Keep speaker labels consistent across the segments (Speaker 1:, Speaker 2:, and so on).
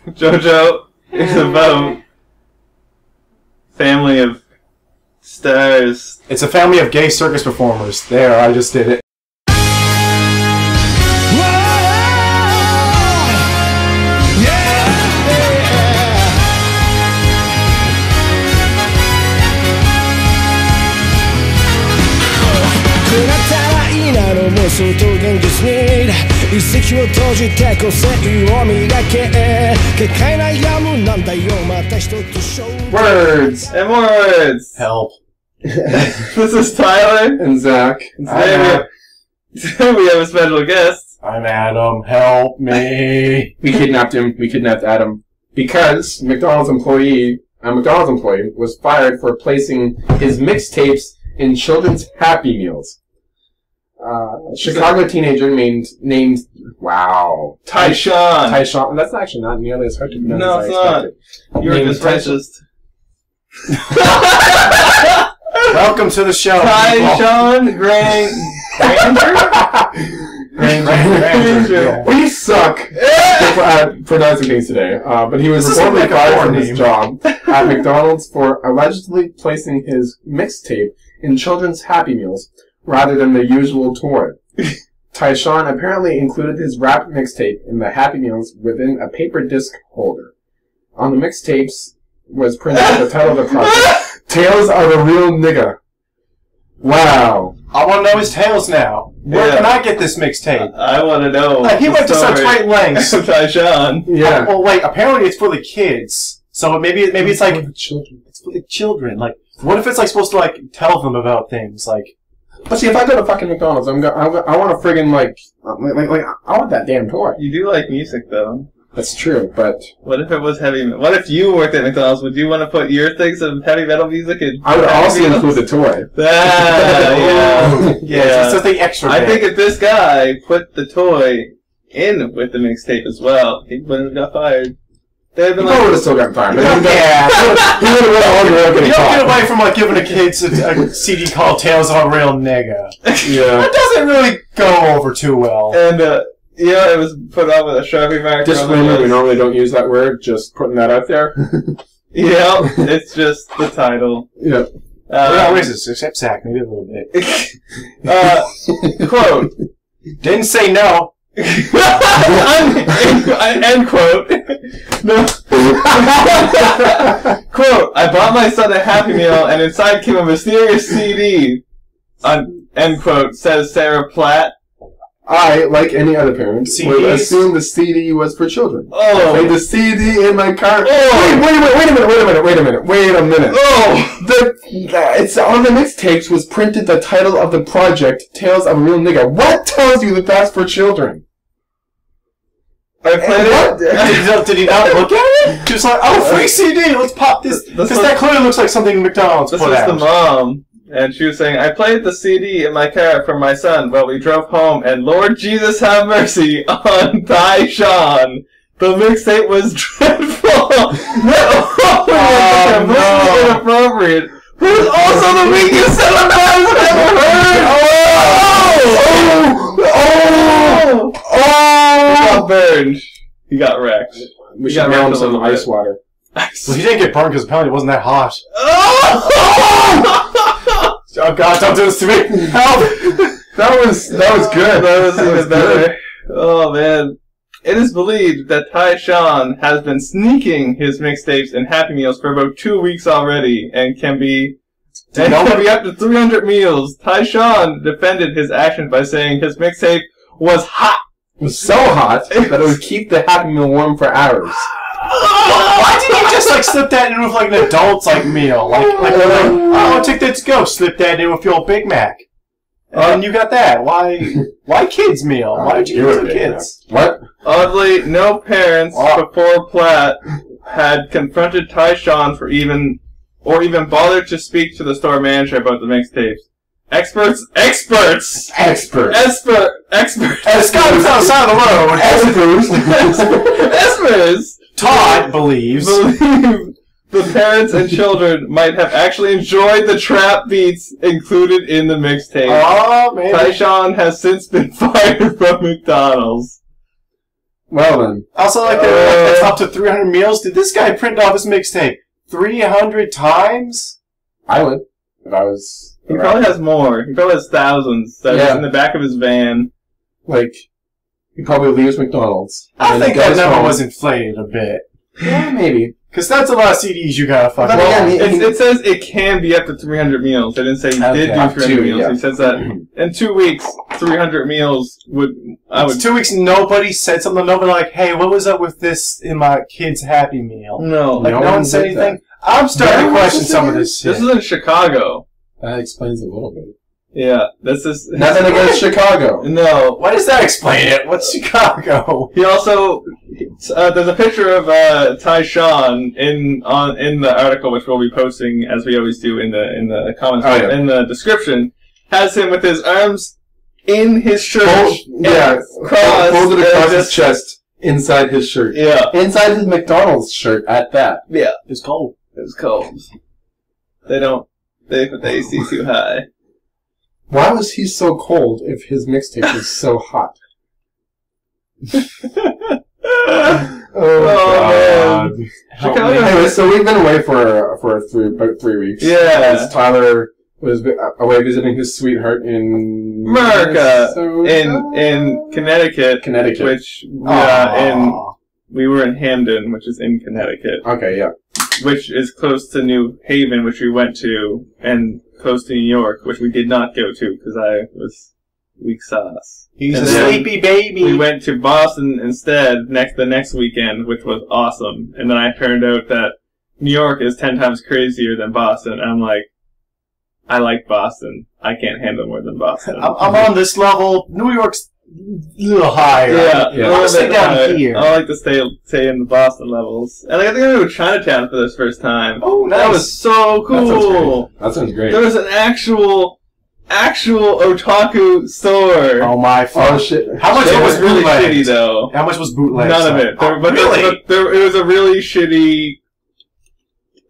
Speaker 1: JoJo is about family of stars.
Speaker 2: It's a family of gay circus performers. There, I just did it.
Speaker 1: Words and words.
Speaker 2: Help.
Speaker 1: This is Tyler
Speaker 3: and Zach.
Speaker 1: Today we have a special guest.
Speaker 2: I'm Adam. Help me.
Speaker 3: We kidnapped him. We kidnapped Adam because a McDonald's employee was fired for placing his mixtapes in children's Happy Meals. Chicago teenager named
Speaker 1: Tyshawn.
Speaker 3: Tyshawn. That's actually not nearly as hard to pronounce.
Speaker 1: No,
Speaker 3: as
Speaker 1: it's
Speaker 3: I
Speaker 1: not. You're just racist.
Speaker 2: Welcome to the show.
Speaker 1: Tyshawn Granger.
Speaker 2: Granger.
Speaker 3: We suck at pronouncing things today. But he was reportedly fired from his job at McDonald's for allegedly placing his mixtape in children's Happy Meals rather than the usual toy. Tyshawn apparently included his rap mixtape in the Happy Meals within a paper disc holder. On the mixtapes was printed the title of the project, Tales of a Real Nigga. Wow.
Speaker 2: I want to know his tales now. Where can I get this mixtape?
Speaker 1: I want to know.
Speaker 2: He went to such tight lengths.
Speaker 1: Tyshawn.
Speaker 3: Yeah.
Speaker 2: Well, wait. Apparently, it's for the kids. So maybe it's like
Speaker 3: for the children.
Speaker 2: It's for the children. Like, what if it's like supposed to like tell them about things like?
Speaker 3: But see, if I go to fucking McDonald's, I want a friggin' like I want that damn toy.
Speaker 1: You do like music, though.
Speaker 3: That's true, but
Speaker 1: what if it was heavy metal? What if you worked at McDonald's? Would you want to put your things of heavy metal music in?
Speaker 3: I would also include the toy.
Speaker 1: Yeah.
Speaker 2: It's something extra.
Speaker 1: I think if this guy put the toy in with the mixtape as well, he wouldn't have got fired. They'd have been
Speaker 3: he would have still gotten fired. But he would have
Speaker 2: You don't get away from like giving a kid a CD called Tales of a Real Nigga.
Speaker 3: Yeah.
Speaker 2: That doesn't really go over too well.
Speaker 1: And it was put on with a Sharpie marker.
Speaker 3: Disclaimer: we normally don't use that word. Just putting that out there.
Speaker 1: Yeah, it's just the title.
Speaker 3: Yeah.
Speaker 2: We're not racist, except Zach, maybe a little bit.
Speaker 1: Quote.
Speaker 2: Didn't say no.
Speaker 1: End quote. No. Quote, I bought my son a Happy Meal and inside came a mysterious CD. End quote, says Sarah Platt.
Speaker 3: I, like any other parent, would assume the CD was for children.
Speaker 1: Oh.
Speaker 3: I played the CD in my car.
Speaker 1: Oh.
Speaker 3: Wait a minute. Oh. It's on the mixtapes was printed the title of the project, Tales of a Real Nigga. What tells you that that's for children?
Speaker 1: I played it.
Speaker 2: Did he not look at it? He was like, oh, free CD, let's pop this. Because that clearly looks like something McDonald's put out.
Speaker 1: This was the mom. And she was saying, I played the CD in my car for my son while we drove home, and Lord Jesus have mercy on Tyshawn. The mixtape was dreadful. Completely inappropriate. It was also the weakest set of bands I've ever heard. He got burned. He got wrecked.
Speaker 3: We should mail him some ice water.
Speaker 2: Well, he didn't get burned because apparently it wasn't that hot. Oh God! Don't do this to me! Help!
Speaker 3: That was good.
Speaker 1: That was even better. Oh man! It is believed that Tyshawn has been sneaking his mixtapes and Happy Meals for about 2 weeks already, and can be up to 300 meals. Tyshawn defended his actions by saying his mixtape was hot.
Speaker 3: It was so hot that it would keep the Happy Meal warm for hours.
Speaker 2: Why didn't you just like slip that in with like an adult's like meal? Oh, take that to go. Slip that in with your Big Mac. And you got that. Why kids meal? Why did you give it to kids?
Speaker 3: What?
Speaker 1: Oddly, no parents before Platt had confronted Tyshawn or even bothered to speak to the store manager about the mixtapes. Experts.
Speaker 2: As Scott was outside the road.
Speaker 1: Experts.
Speaker 2: Todd believes
Speaker 1: the parents and children might have actually enjoyed the trap beats included in the mixtape.
Speaker 2: Oh, man.
Speaker 1: Tyshawn has since been fired from McDonald's.
Speaker 3: Well then.
Speaker 2: Also, like, it's up to 300 meals. Did this guy print off his mixtape 300 times?
Speaker 3: I would. If I was...
Speaker 1: He probably has more. He probably has thousands that is in the back of his van.
Speaker 3: Like, he probably leaves McDonald's.
Speaker 2: I think that number was inflated a bit.
Speaker 3: Yeah, maybe.
Speaker 2: Because that's a lot of CDs you gotta fucking...
Speaker 1: It says it can be up to 300 meals. They didn't say he did do 300 meals. He says that in 2 weeks, 300 meals would...
Speaker 2: It's 2 weeks, nobody said something. Nobody like, hey, what was up with this in my kid's Happy Meal?
Speaker 1: No.
Speaker 2: Like, no one said anything? I'm starting to question some of this shit.
Speaker 1: This is in Chicago.
Speaker 3: That explains it a little bit.
Speaker 1: Yeah, this is...
Speaker 3: Nothing against Chicago.
Speaker 1: No.
Speaker 2: Why does that explain it? What's Chicago?
Speaker 1: He also... there's a picture of Tyshawn in the article, which we'll be posting, as we always do, in the comments, in the description. Has him with his arms in his shirt.
Speaker 3: Folded across his chest, inside his shirt.
Speaker 1: Yeah.
Speaker 3: Inside his McDonald's shirt, at that.
Speaker 1: Yeah.
Speaker 2: It's cold.
Speaker 1: It's cold. They put the AC too high.
Speaker 3: Why was he so cold if his mixtape was so hot?
Speaker 1: God.
Speaker 3: Anyway, so we've been away for about 3 weeks.
Speaker 1: Yeah.
Speaker 3: As Tyler was away visiting his sweetheart in
Speaker 1: America, in Connecticut, which we were in Hamden, which is in Connecticut.
Speaker 3: Okay, yeah.
Speaker 1: Which is close to New Haven, which we went to, and close to New York, which we did not go to because I was weak sauce.
Speaker 2: He's a sleepy baby.
Speaker 1: We went to Boston instead the next weekend, which was awesome. And then I turned out that New York is 10 times crazier than Boston. And I'm like, I like Boston. I can't handle more than Boston.
Speaker 2: I'm on this level. New York's a little higher.
Speaker 1: Yeah.
Speaker 2: I'll stay down here.
Speaker 1: I like to stay in the Boston levels. And I think I went to Chinatown for this first time.
Speaker 2: Oh, nice.
Speaker 1: That was so cool.
Speaker 3: That sounds great.
Speaker 1: There was an actual otaku store.
Speaker 2: Oh my fuck.
Speaker 3: Oh shit.
Speaker 1: How much was really shitty though?
Speaker 2: How much was bootleg?
Speaker 1: None of it. It was a really shitty,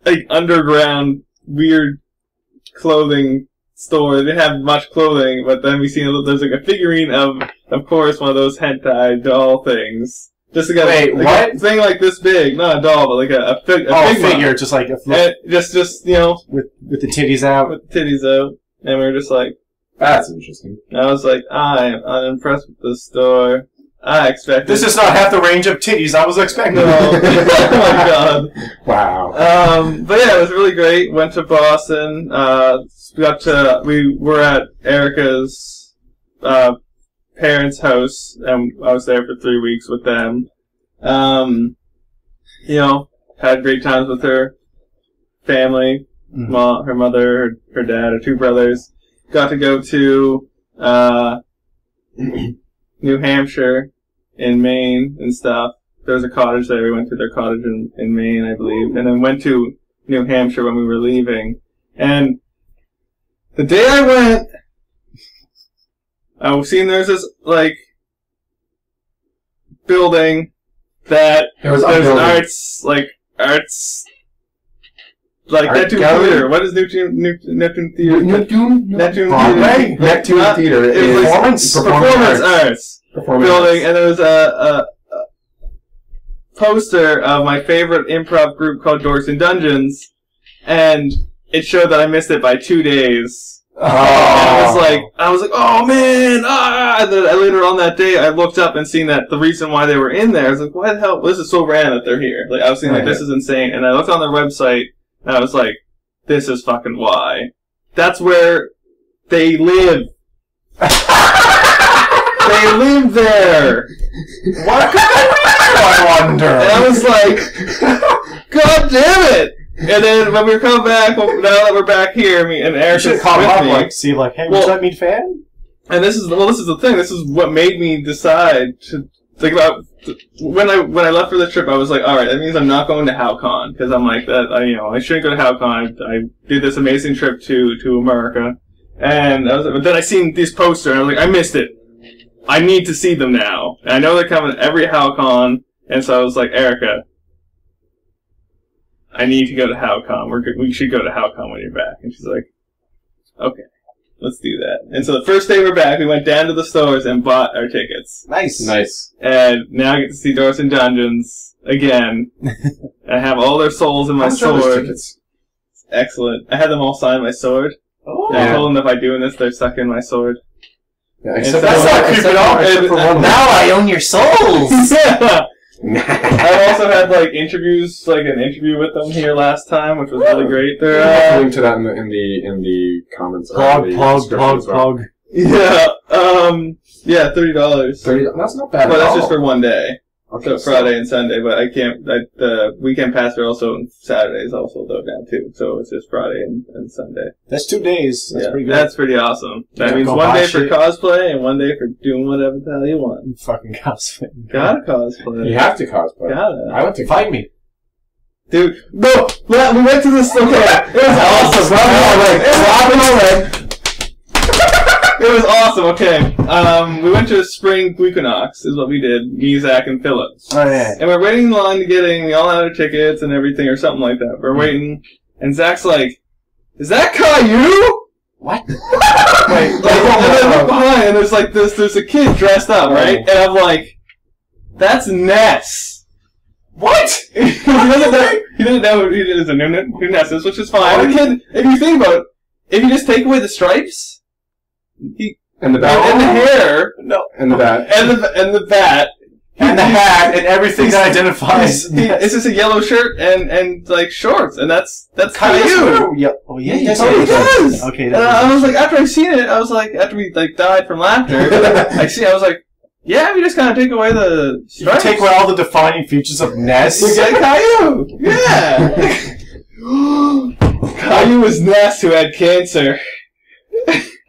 Speaker 1: like, underground, weird clothing store. They didn't have much clothing, but then we seen there's like a figurine of course, one of those hentai doll things. Just to get
Speaker 2: what?
Speaker 1: Thing like this big, not a doll, but like a
Speaker 2: figure, just like
Speaker 1: just you know,
Speaker 2: with the titties out.
Speaker 1: With the titties out. And we were just like...
Speaker 3: That's interesting.
Speaker 1: I was like, I am unimpressed with this store. I expected...
Speaker 2: This is not half the range of titties I was expecting.
Speaker 1: No. Oh my god.
Speaker 3: Wow.
Speaker 1: But yeah, it was really great. Went to Boston. We were at Erica's parents' house, and I was there for 3 weeks with them. You know, had great times with her family. Mm-hmm. Her mother, her dad, her 2 brothers. Got to go to New Hampshire in Maine and stuff. There was a cottage there. We went to their cottage in Maine, I believe. And then went to New Hampshire when we were leaving. And the day I went, I was seeing there's this, like, building that there's arts... Like
Speaker 3: Art
Speaker 1: Neptune
Speaker 3: gallery?
Speaker 1: Theater. What is Neptune Theater?
Speaker 3: Neptune
Speaker 1: Theater.
Speaker 3: Neptune Theater is
Speaker 1: performance arts building,
Speaker 3: arts.
Speaker 1: and there was a poster of my favorite improv group called Dorks and Dungeons, and it showed that I missed it by 2 days.
Speaker 3: Oh.
Speaker 1: And I was like, oh man, And then later on that day, I looked up and seen that the reason why they were in there, I was like, why the hell? This is so random that they're here. Like, I was thinking, this is insane. And I looked on their website, and I was like, this is fucking why. That's where they live. They live there.
Speaker 2: What could I wonder?
Speaker 1: And I was like, God damn it! And then when we were coming back, now that we're back here, me and Eric
Speaker 2: should call up, like, see, like, hey, would you let me fan?
Speaker 1: And this is the thing. This is what made me decide to think about. When I left for the trip, I was like, all right, that means I'm not going to HowCon, because I'm like that. I shouldn't go to HowCon. I did this amazing trip to America, and but then I seen these posters, and I was like, I missed it. I need to see them now. And I know they're coming every HowCon, and so I was like, Erica, I need to go to HowCon. We should go to HowCon when you're back. And she's like, okay. Let's do that. And so the first day we're back, we went down to the stores and bought our tickets.
Speaker 3: Nice.
Speaker 1: And now I get to see Doors and Dungeons again. I have all their souls in my sword. Excellent. I had them all sign my sword.
Speaker 2: Oh.
Speaker 1: And I told them if I do this, they're stuck in my sword.
Speaker 3: Yeah,
Speaker 1: except
Speaker 2: that's not creeping up.
Speaker 4: Now I own your souls!
Speaker 1: Yeah. I also had like interviews, like an interview with them here last time, which was really great.
Speaker 3: I'll link to that in the comments.
Speaker 2: Plug.
Speaker 1: Yeah, yeah, $30.
Speaker 3: That's not bad.
Speaker 1: But that's just for one day.
Speaker 3: Okay,
Speaker 1: So Friday and Sunday, but I can't. The weekend pass are also on Saturdays also though now too. So it's just Friday and Sunday.
Speaker 2: That's 2 days. That's pretty good.
Speaker 1: That's pretty awesome. That means one day for cosplay and one day for doing whatever the hell you want.
Speaker 2: You fucking cosplay.
Speaker 1: Gotta cosplay.
Speaker 3: You have to cosplay.
Speaker 1: Gotta.
Speaker 3: I went to
Speaker 2: Fight me.
Speaker 1: Dude, no, we went to this. Okay, it was awesome. It was awesome. Okay, we went to a spring equinox. Is what we did. Me, Zach, and Philip.
Speaker 2: Oh yeah.
Speaker 1: And we're waiting in line to get in. We all had our tickets and everything, or something like that. We're waiting, and Zach's like, "Is that Caillou?"
Speaker 2: What?
Speaker 1: Wait, and I look behind, and there's a kid dressed up, right? And I'm like, "That's Ness."
Speaker 2: What?
Speaker 1: He doesn't know he is a new Nessus, which is fine. The kid, if you think about it, if you just take away the stripes,
Speaker 3: and the bat,
Speaker 1: and the hair,
Speaker 3: and the bat,
Speaker 1: and the bat,
Speaker 2: and the hat, and everything that identifies.
Speaker 1: It's just a yellow shirt and like shorts, and that's Caillou.
Speaker 2: Yeah. Oh yeah, he
Speaker 1: does.
Speaker 2: Okay.
Speaker 1: And I was like, after I seen it, I was like, after we like died from laughter, I was like, yeah, we just kind of take away the stripes.
Speaker 2: You take away all the defining features of Ness.
Speaker 1: You get Caillou. Yeah. Caillou was Ness who had cancer.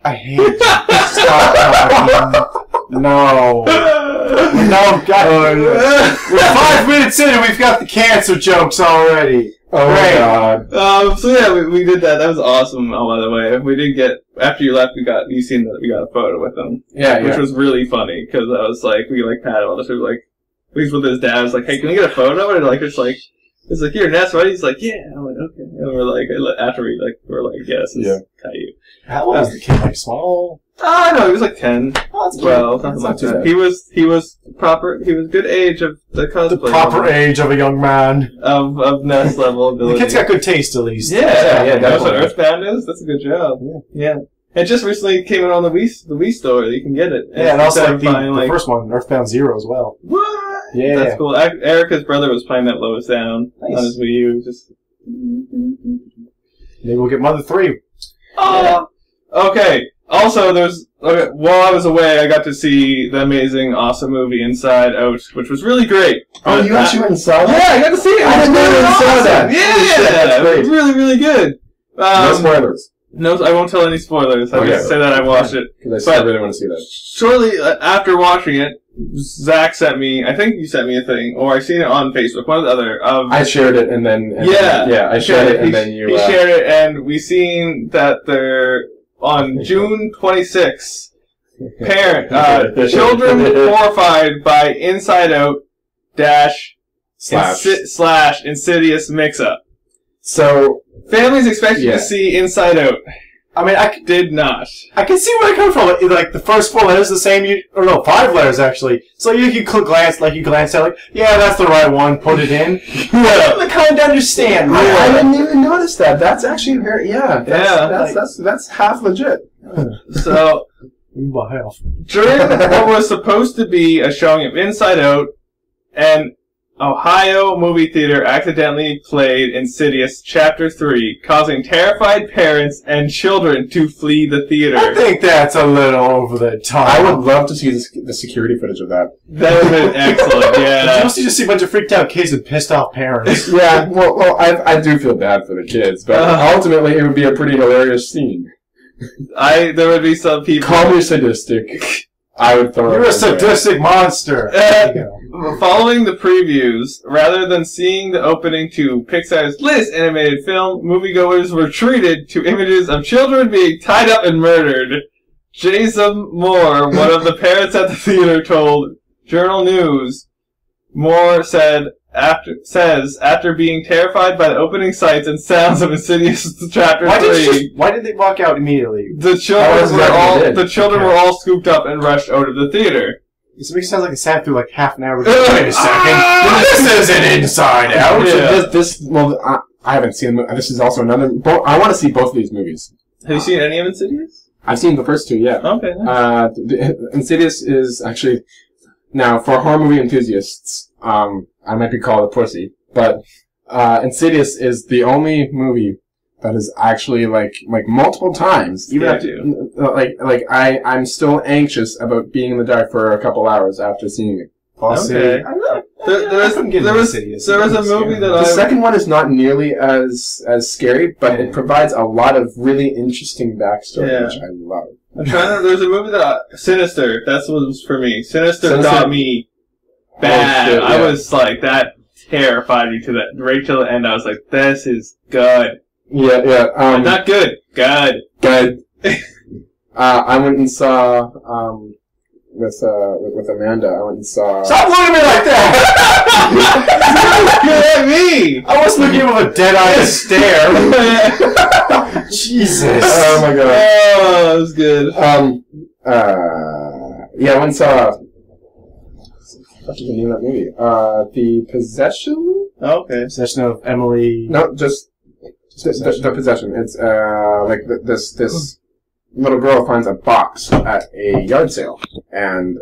Speaker 2: I hate you. No. No, God. We're 5 minutes in and we've got the cancer jokes already.
Speaker 3: Oh my God.
Speaker 1: So yeah, we did that. That was awesome. Oh, by the way, we did get, after you left, we got a photo with him.
Speaker 3: Yeah,
Speaker 1: which was really funny, because I was like, we like patted all this. We were like, he's with his dad. I was like, hey, can we get a photo? And it's like, here, Ness, right? He's like, yeah. I'm like, okay. And we're like, after we're like, yes, it's Caillou.
Speaker 2: How old was the kid? Like small?
Speaker 1: No, he was like 10.
Speaker 2: Oh, that's
Speaker 1: 12, something like that. He was good age of the cosplay.
Speaker 2: The proper age of a young man.
Speaker 1: Of Ness level ability.
Speaker 2: The kid's got good taste, at least.
Speaker 1: Yeah, that's what Earthbound is. That's a good job. Yeah. It just recently came out on the Wii store. You can get it.
Speaker 2: And also like the first one, Earthbound Zero as well.
Speaker 1: What?
Speaker 2: Yeah.
Speaker 1: That's cool. Erica's brother was playing that Lowest Down on his Wii U.
Speaker 2: Maybe we'll get Mother 3.
Speaker 1: Oh! Okay. Also, while I was away, I got to see the amazing, awesome movie Inside Out, which was really great.
Speaker 3: Oh, you actually went and saw that?
Speaker 1: Yeah, I got to see it.
Speaker 3: I didn't know you saw that.
Speaker 1: Yeah, it was really, really good.
Speaker 3: No spoilers.
Speaker 1: No, I won't tell any spoilers. I just say that I watched it.
Speaker 3: Because I really want to see that.
Speaker 1: Shortly after watching it, Zach sent me, I think you sent me a thing, or I seen it on Facebook, one or the other.
Speaker 3: I shared it and then...
Speaker 1: I
Speaker 3: shared it and then you...
Speaker 1: He shared it and we seen that they're... On June 26th, children horrified by Inside Out / Insidious mix-up.
Speaker 3: So,
Speaker 1: families expected to see Inside Out.
Speaker 2: I mean, I
Speaker 1: did not.
Speaker 2: I can see where it comes from. Like the first 4 letters the same. 5 letters actually. So you glance at like, yeah, that's the right one. Put it in. I kind of understand.
Speaker 3: I didn't even notice that. That's actually very That's half legit.
Speaker 1: So during what was supposed to be a showing of Inside Out, and Ohio movie theater accidentally played Insidious Chapter 3, causing terrified parents and children to flee the theater.
Speaker 2: I think that's a little over the top.
Speaker 3: I would love to see the security footage of that.
Speaker 1: That would have been excellent, yeah.
Speaker 2: You mostly just see a bunch of freaked out kids with pissed off parents.
Speaker 3: Yeah, well, I do feel bad for the kids, but ultimately it would be a pretty hilarious scene.
Speaker 1: There would be some people...
Speaker 3: Call me sadistic. I would throw
Speaker 2: You're a sadistic monster.
Speaker 1: Following the previews, rather than seeing the opening to Pixar's latest animated film, moviegoers were treated to images of children being tied up and murdered. Jason Moore, one of the parents at the theater, told Journal News, Moore said, after being terrified by the opening sights and sounds of Insidious Chapter 3.
Speaker 2: Why did they walk out immediately?
Speaker 1: The children were all scooped up and rushed out of the theater.
Speaker 2: This makes it sound like they sat through like half an hour. Wait a second. This isn't Inside Out.
Speaker 3: Yeah. I haven't seen them. This is also another. I want to see both of these movies.
Speaker 1: Have you seen any of Insidious?
Speaker 3: I've seen the first two, yeah.
Speaker 1: Okay. Nice.
Speaker 3: Insidious is actually, now for horror movie enthusiasts, I might be called a pussy, but Insidious is the only movie that is actually like multiple times. Even after, I'm still anxious about being in the dark for a couple hours after seeing it.
Speaker 1: Okay. There was a movie that
Speaker 3: the second one is not nearly as scary, but it provides a lot of really interesting backstory, which I love.
Speaker 1: I'm trying to. There's a movie that Sinister. That's what was for me. Sinister got me bad. Oh, shit, yeah. I was like, that terrified me to that right till the end. I was like, this is good.
Speaker 3: Yeah.
Speaker 1: Not good. Good.
Speaker 3: I went and saw with Amanda. I went and saw.
Speaker 2: Stop looking at me like that!
Speaker 1: Look at me!
Speaker 2: I was looking with a dead-eyed stare. Jesus!
Speaker 3: Oh my god!
Speaker 1: Oh, that was good.
Speaker 3: Yeah, I went and saw. What's the name of that movie? The Possession.
Speaker 1: Okay.
Speaker 2: Possession of Emily.
Speaker 3: No, just the Possession. It's this little girl finds a box at a yard sale, and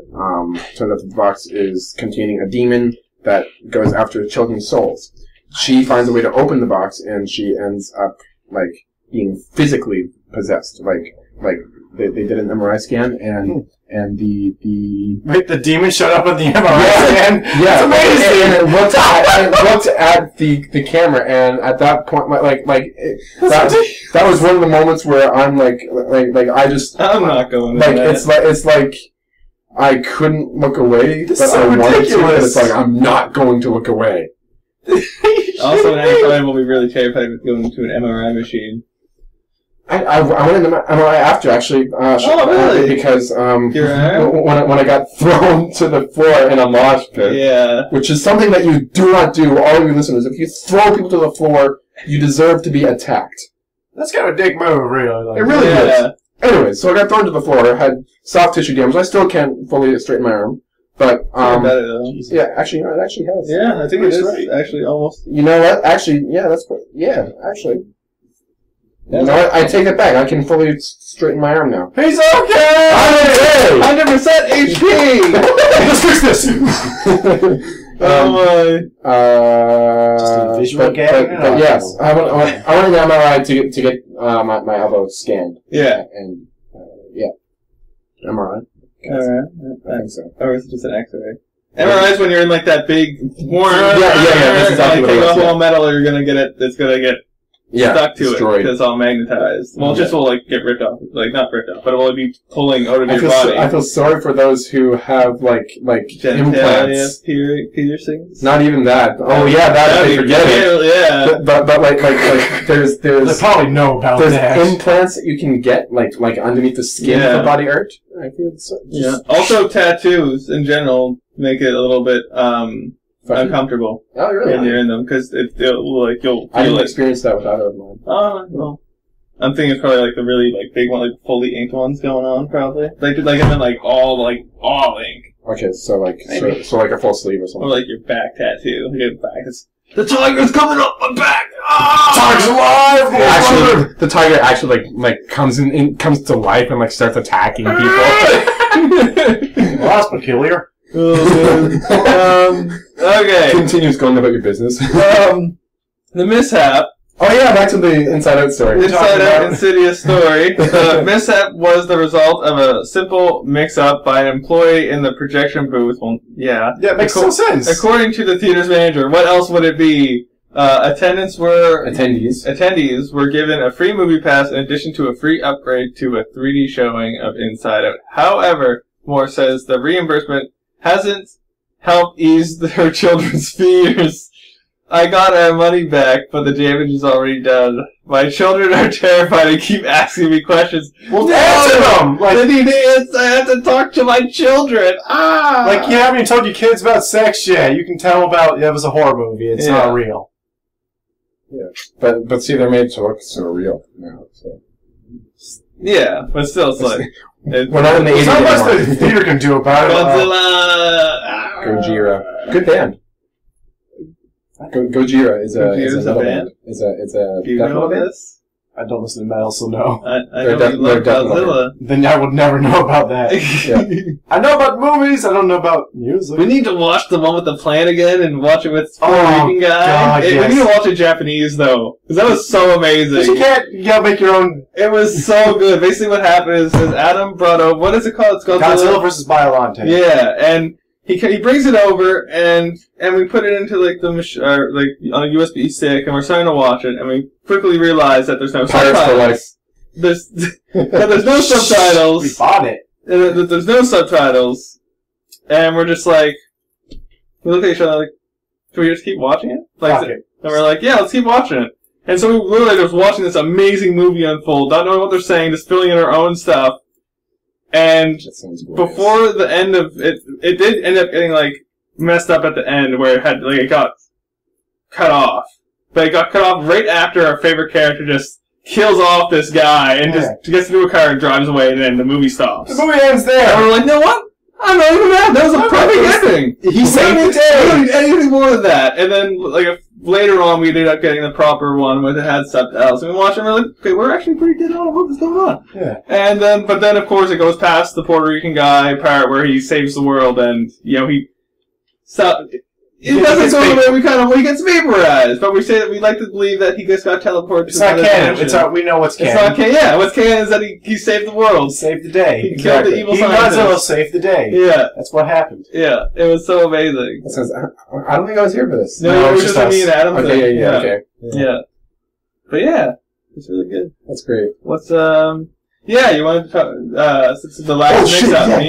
Speaker 3: turns out the box is containing a demon that goes after children's souls. She finds a way to open the box, and she ends up being physically possessed. They did an MRI scan, and the
Speaker 2: wait, the demon showed up at the MRI scan.
Speaker 3: Yeah, amazing. And it looked at the camera, and at that point, that was one of the moments where I'm
Speaker 1: I'm not going.
Speaker 3: It's like I couldn't look away, but I wanted to. But it's like I'm not going to look away.
Speaker 1: Also, anytime we'll be really terrified of going to an MRI machine.
Speaker 3: I went in the MRI after, actually.
Speaker 1: Really?
Speaker 3: Because when I got thrown to the floor in a mosh pit.
Speaker 1: Yeah.
Speaker 3: Which is something that you do not do, all of you listeners. If you throw people to the floor, you deserve to be attacked.
Speaker 2: That's kind of a dick move, really.
Speaker 3: It really is. Anyway, so I got thrown to the floor, had soft tissue damage. I still can't fully straighten my arm. But, yeah, actually, it actually has.
Speaker 1: Yeah, I think it is right. Actually, almost.
Speaker 3: You know what? Actually, yeah, actually. You know what? I take it back. I can fully straighten my arm now.
Speaker 2: He's okay!
Speaker 1: I'm okay! 100% HP!
Speaker 2: Let's fix this!
Speaker 1: Oh my.
Speaker 2: Just a visual
Speaker 3: gag? But yes, I went to the MRI to get my elbow scanned.
Speaker 1: Yeah.
Speaker 3: And, yeah. MRI.
Speaker 1: Alright.
Speaker 3: I think so.
Speaker 1: Or is it just an X-ray? MRI is when you're in that big...
Speaker 3: Yeah. That's exactly what it is.
Speaker 1: Take off all metal or you're gonna get it... It's gonna get... stuck to
Speaker 3: destroyed.
Speaker 1: It because it's all magnetized. Well, it just will get ripped off, not ripped off, but it will be pulling out of your body.
Speaker 3: I feel sorry for those who have implants,
Speaker 1: piercings.
Speaker 3: Not even that. Oh yeah, that they forget it.
Speaker 1: Yeah.
Speaker 3: But there's
Speaker 2: they probably know about that.
Speaker 3: There's implants that you can get like underneath the skin for body art. I feel
Speaker 1: Also, tattoos in general make it a little bit uncomfortable.
Speaker 3: Oh, really?
Speaker 1: When you're in them, because you'll feel
Speaker 3: I didn't experience that with either of mine.
Speaker 1: Oh, well. I'm thinking it's probably the really big one, fully inked ones going on, probably. And then all ink.
Speaker 3: Okay, so a full sleeve or something.
Speaker 1: Or your back tattoo. Your back is, the tiger's coming up my back! Ah!
Speaker 2: Tiger's alive!
Speaker 3: Actually, the tiger actually comes to life and starts attacking people.
Speaker 2: Well, that's peculiar.
Speaker 1: Oh, okay.
Speaker 3: Continues going about your business.
Speaker 1: The mishap.
Speaker 3: Oh yeah, back to the Inside Out story.
Speaker 1: Inside Out Insidious story. The mishap was the result of a simple mix-up by an employee in the projection booth. Well, yeah.
Speaker 2: Yeah, it makes no sense.
Speaker 1: According to the theater's manager, what else would it be? Attendees were given a free movie pass in addition to a free upgrade to a 3D showing of Inside Out. However, Moore says the reimbursement hasn't helped ease their children's fears. I got our money back, but the damage is already done. My children are terrified and keep asking me questions.
Speaker 2: Well, answer them!
Speaker 1: Like, I have to talk to my children. Ah!
Speaker 2: Like, you haven't even told your kids about sex yet. You can tell them about, it was a horror movie. It's not real.
Speaker 3: Yeah. But see, they're made to look so real now, so.
Speaker 1: Yeah, but still, it's like...
Speaker 3: We're not in the 80s
Speaker 2: Not much
Speaker 3: anymore.
Speaker 2: the theater can do about it.
Speaker 1: Godzilla!
Speaker 3: Gojira. Good band. Gojira is a metal band. It's a
Speaker 1: Do you
Speaker 3: death
Speaker 1: know
Speaker 3: metal band.
Speaker 1: this?
Speaker 2: I don't listen to metal, so no.
Speaker 1: I know you love Godzilla.
Speaker 2: Then I would never know about that.
Speaker 3: Yeah.
Speaker 2: I know about movies, I don't know about music.
Speaker 1: We need to watch the one with the plan again and watch it with Puerto Rican guy.
Speaker 2: God, yes.
Speaker 1: We need to watch it Japanese, though. Because that was so amazing.
Speaker 2: You gotta make your own...
Speaker 1: It was so good. Basically what happened is Adam brought over... What is it called? It's called
Speaker 2: Godzilla vs. Biollante.
Speaker 1: Yeah, and he brings it over, and we put it into, like, the like on a USB stick, and we're starting to watch it, and we quickly realize that there's no subtitles. There's no subtitles.
Speaker 2: We bought it.
Speaker 1: And there's no subtitles, and we're just like, we look at each other like, should we just keep watching it? Like,
Speaker 2: Okay.
Speaker 1: And we're like, yeah, let's keep watching it. And so we literally just watching this amazing movie unfold, not knowing what they're saying, just filling in our own stuff. And before the end of it, it did end up getting like messed up at the end, where it had like it got cut off. But it got cut off right after our favorite character just kills off this guy and just gets into a car and drives away, and then the movie stops.
Speaker 2: The movie ends there.
Speaker 1: And we're like, you know what? I'm not even mad. That was a perfect ending.
Speaker 3: He saved the day.
Speaker 1: We don't need anything more than that. And then, like, later on, we ended up getting the proper one with it had subtitles. And we watched it, and we're like, okay, we're actually pretty good on what's going on.
Speaker 2: Yeah.
Speaker 1: And then, but then, of course, it goes past the Puerto Rican guy part where he saves the world, and, you know, he doesn't go the way he gets vaporized, but we say that we like to believe that he just got teleported
Speaker 2: It's
Speaker 1: to
Speaker 2: not
Speaker 1: another
Speaker 2: canon.
Speaker 1: dimension.
Speaker 2: We know what's canon.
Speaker 1: It's not canon. Yeah, what's canon is that he saved the world.
Speaker 2: He saved the day.
Speaker 1: He killed the evil scientist.
Speaker 2: Godzilla saved the day.
Speaker 1: Yeah.
Speaker 2: That's what happened.
Speaker 1: Yeah, it was so amazing.
Speaker 3: I don't think I was here for this.
Speaker 1: No, it was just me and Adam.
Speaker 3: Okay, yeah, okay.
Speaker 1: Yeah. But yeah, it's really good.
Speaker 3: That's great.
Speaker 1: What's, yeah, you wanted to talk, since it's the last mix-up.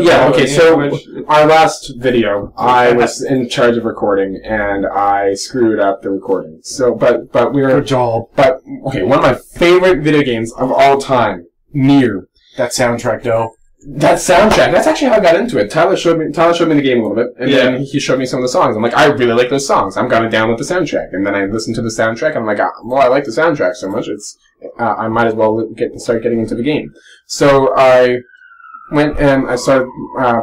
Speaker 3: Yeah, okay, so our last video, I was in charge of recording, and I screwed up the recording. So, but we were...
Speaker 2: Good job.
Speaker 3: But, okay, one of my favorite video games of all time, Nier.
Speaker 2: That soundtrack, though.
Speaker 3: That soundtrack, that's actually how I got into it. Tyler showed me the game a little bit, and then he showed me some of the songs. I'm like, I really like those songs. I'm gonna download the soundtrack. And then I listened to the soundtrack, and I'm like, well, I like the soundtrack so much, I might as well start getting into the game. So I went and I started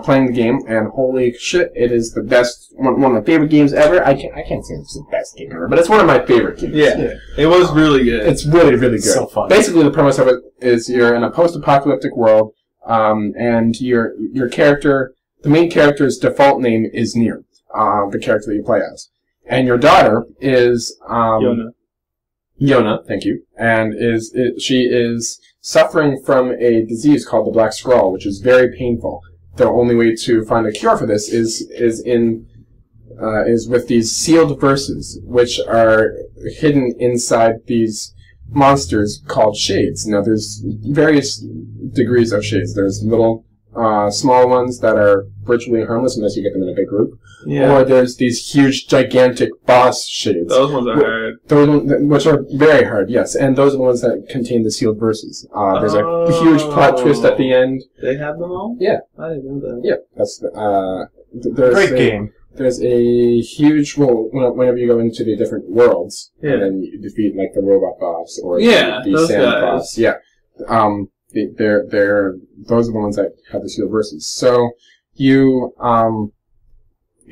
Speaker 3: playing the game, and holy shit, it is the best, one of my favorite games ever. I can't say it's the best game ever, but it's one of my favorite games.
Speaker 1: Yeah. It was really good.
Speaker 3: It's really, really good.
Speaker 2: So fun.
Speaker 3: Basically, the premise of it is you're in a post-apocalyptic world, and your character, the main character's default name is Nier, the character that you play as. And your daughter is, Yona, thank you. And she is suffering from a disease called the Black Scrawl, which is very painful. The only way to find a cure for this is with these sealed verses, which are hidden inside these monsters called shades. Now, there's various degrees of shades. There's little, small ones that are virtually harmless unless you get them in a big group. Yeah. Or there's these huge, gigantic boss shades.
Speaker 1: Those ones are hard.
Speaker 3: Which are very hard, yes. And those are the ones that contain the sealed verses. There's a huge plot twist at the end.
Speaker 1: They have them all?
Speaker 3: Yeah.
Speaker 1: I didn't know that.
Speaker 3: Yeah. That's,
Speaker 2: great game.
Speaker 3: There's a huge, whenever you go into the different worlds, and then you defeat, like, the robot boss, or the sand boss. Yeah. Those are the ones that have the sealed verses. So, you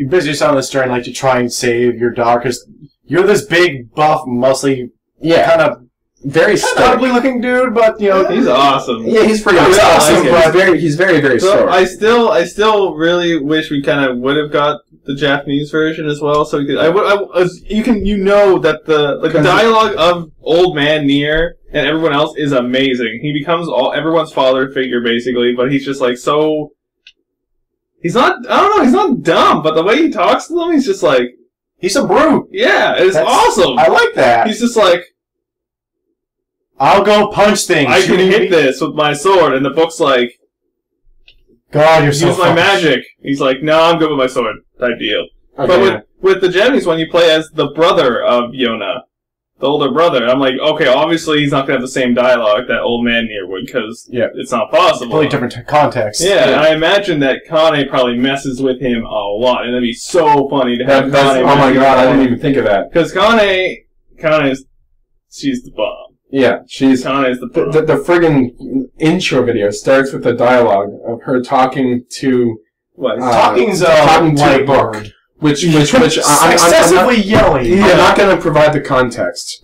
Speaker 2: busy yourself on this journey, like, to try and save your dog, because you're this big, buff, muscly, kind of very ugly looking dude, but, you know,
Speaker 1: he's awesome.
Speaker 3: Yeah, he's pretty awesome, but he's very, very
Speaker 1: so I still really wish we kind of would have got the Japanese version as well, so we could, you know that the dialogue of Old Man Nier and everyone else is amazing. He becomes everyone's father figure, basically, but he's just, like, so... He's not, I don't know, he's not dumb, but the way he talks to them, he's just like...
Speaker 2: He's a brute!
Speaker 1: Yeah, it's awesome!
Speaker 2: I like that!
Speaker 1: He's just like...
Speaker 2: I'll go punch things!
Speaker 1: I can hit this with my sword, and the book's like...
Speaker 2: God, you're so
Speaker 1: use my magic! He's like, no, I'm good with my sword. Type deal.
Speaker 3: Okay,
Speaker 1: with the Japanese one, you play as the brother of Yona, the older brother. I'm like, okay, obviously he's not gonna have the same dialogue that old man Nier would, because it's not possible.
Speaker 2: Completely different context.
Speaker 1: Yeah, and I imagine that Kane probably messes with him a lot, and it'd be so funny to have Kane.
Speaker 3: Oh my god, I didn't even think of that.
Speaker 1: Because she's the bomb.
Speaker 3: Yeah, she's...
Speaker 1: Kane's the bomb.
Speaker 3: The friggin' intro video starts with the dialogue of her talking to...
Speaker 2: Talking to a book. Which
Speaker 3: excessively
Speaker 2: yelly.
Speaker 3: I'm not going to provide the context,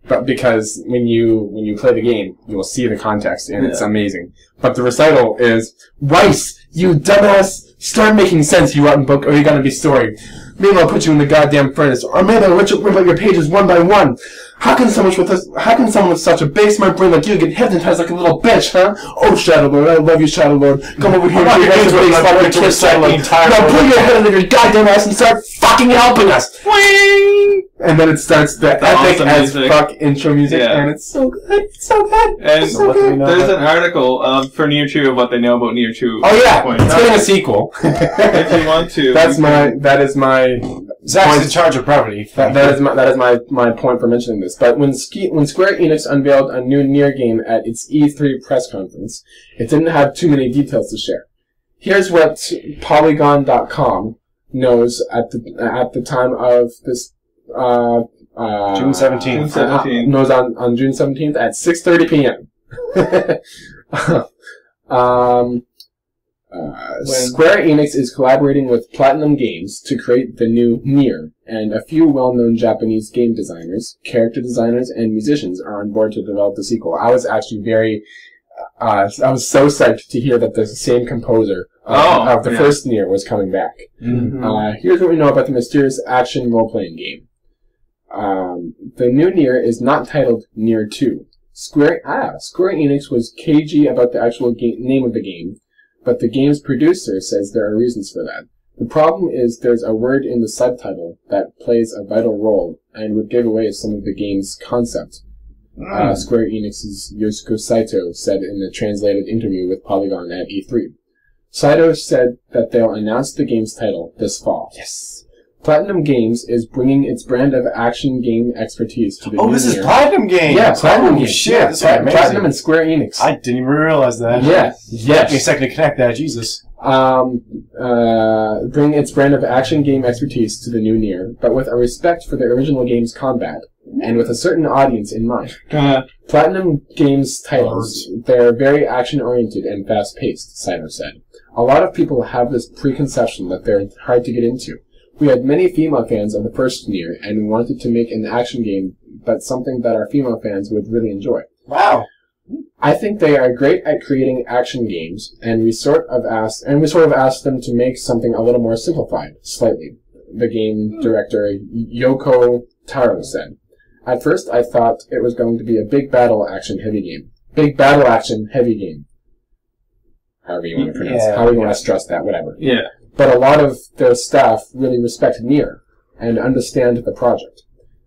Speaker 3: but because when you play the game, you will see the context, and it's amazing. But the recital is, Rice, you dumbass, start making sense, you rotten book, or you're going to be sorry. Maybe I'll put you in the goddamn furnace, or maybe I'll rip out your pages one by one. How can someone with such a base smart brain like you get hypnotized like a little bitch, huh? Oh, Shadow Lord, I love you, Shadow Lord. Come over here and get your face like a kiss, Shadow Lord. Now put your head under your goddamn ass and start fucking helping us. Wing! And then it starts the epic as fuck intro music, and it's so good. It's so good.
Speaker 1: And
Speaker 3: it's so good.
Speaker 1: There's an article for Nier 2 of what they know about Nier 2.
Speaker 3: Oh yeah, it's getting a sequel.
Speaker 1: If you want to.
Speaker 3: That is my
Speaker 2: Zach's in charge of brevity.
Speaker 3: That is my point for mentioning this. But when Square Enix unveiled a new Nier game at its E3 press conference, it didn't have too many details to share. Here's what Polygon.com knows at the time of this
Speaker 2: June 17th.
Speaker 3: Knows on June 17th at 6:30 p.m. Square Enix is collaborating with Platinum Games to create the new Nier, and a few well-known Japanese game designers, character designers, and musicians are on board to develop the sequel. I was actually I was so psyched to hear that the same composer of the first Nier was coming back.
Speaker 2: Mm-hmm.
Speaker 3: Here's what we know about the mysterious action role-playing game. The new Nier is not titled Nier 2. Square Enix was cagey about the actual name of the game, but the game's producer says there are reasons for that. The problem is there's a word in the subtitle that plays a vital role and would give away some of the game's concept. Square Enix's Yoshiko Saito said in a translated interview with Polygon at E3. Saito said that they'll announce the game's title this fall.
Speaker 2: Yes.
Speaker 3: Platinum Games is bringing its brand of action game expertise to the new Nier.
Speaker 2: This is Platinum Games!
Speaker 3: Yeah, Platinum Games.
Speaker 2: Shit,
Speaker 3: yeah,
Speaker 2: this is amazing.
Speaker 3: Platinum and Square Enix.
Speaker 2: I didn't even realize that.
Speaker 3: Yeah, yes.
Speaker 2: Took me a second to connect that, Jesus.
Speaker 3: Bring its brand of action game expertise to the new Nier, but with a respect for the original game's combat, and with a certain audience in mind. Platinum Games titles, they're very action-oriented and fast-paced, Saito said. A lot of people have this preconception that they're hard to get into. We had many female fans of the first Nier, and we wanted to make an action game, but something that our female fans would really enjoy.
Speaker 2: Wow.
Speaker 3: I think they are great at creating action games, and we sort of asked them to make something a little more simplified, slightly. The game director Yoko Taro said. At first, I thought it was going to be a big battle action heavy game. Big battle action heavy game. However you want to pronounce it. However you want to stress that, whatever.
Speaker 1: Yeah.
Speaker 3: But a lot of their staff really respect Nier and understand the project.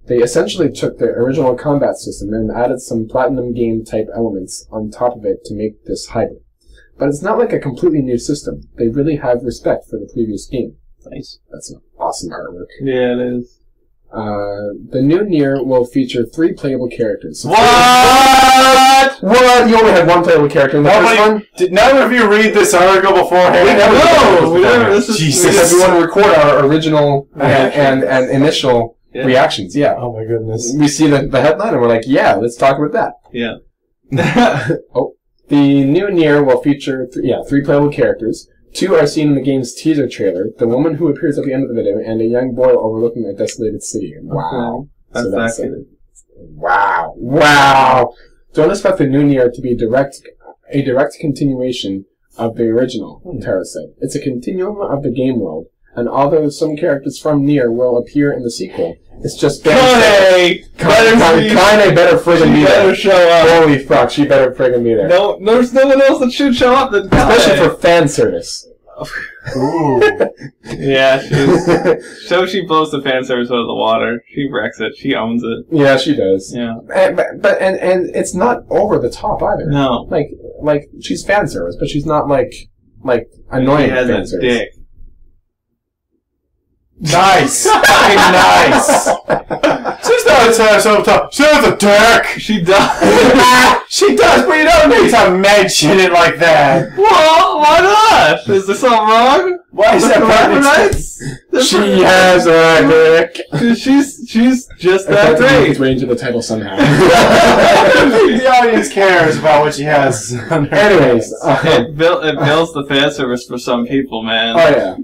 Speaker 3: They essentially took the original combat system and added some Platinum game type elements on top of it to make this hybrid. But it's not like a completely new system. They really have respect for the previous game.
Speaker 1: Nice.
Speaker 3: That's an awesome artwork.
Speaker 1: Yeah, it is.
Speaker 3: The new Nier will feature 3 playable characters.
Speaker 2: What?
Speaker 3: What? You only had 1 playable character in the first one?
Speaker 2: Did none of you read this article beforehand?
Speaker 3: We never. Because we want to record our original and initial reactions. Yeah.
Speaker 2: Oh my goodness.
Speaker 3: We see the headline and we're like, yeah, let's talk about that.
Speaker 1: Yeah.
Speaker 3: The new Nier will feature 3 playable characters. 2 are seen in the game's teaser trailer, the woman who appears at the end of the video, and a young boy overlooking a desolated city. Wow.
Speaker 1: Okay. That's it.
Speaker 3: Wow. Wow. Don't expect the new Nier to be a direct continuation of the original, Tara said. It's a continuum of the game world, and although some characters from Nier will appear in the sequel, it's just
Speaker 1: Kane
Speaker 3: better friggin' be there.
Speaker 1: Better show up.
Speaker 3: Holy fuck, she better friggin' be there.
Speaker 1: No, there's no one else that should show up than Kane.
Speaker 3: Especially for fan service.
Speaker 2: Ooh.
Speaker 1: Yeah, she blows the fan service out of the water. She wrecks it. She owns it.
Speaker 3: Yeah, she does.
Speaker 1: Yeah.
Speaker 3: And it's not over the top either.
Speaker 1: No.
Speaker 3: Like she's fan service, but she's not like annoying
Speaker 1: she has
Speaker 3: fan
Speaker 1: a
Speaker 3: service.
Speaker 1: dick.
Speaker 2: Nice. Fucking nice. She's not so tough. She has a dick.
Speaker 1: She does.
Speaker 2: She does, but you don't need to mention it like that.
Speaker 1: Well, why not? Is there something wrong?
Speaker 2: Why is that
Speaker 1: right?
Speaker 2: She has a dick.
Speaker 1: She's just that great.
Speaker 3: It's way into the title somehow.
Speaker 2: The audience cares about what she has.
Speaker 3: Anyways,
Speaker 1: It builds the fan service for some people, man.
Speaker 3: oh yeah.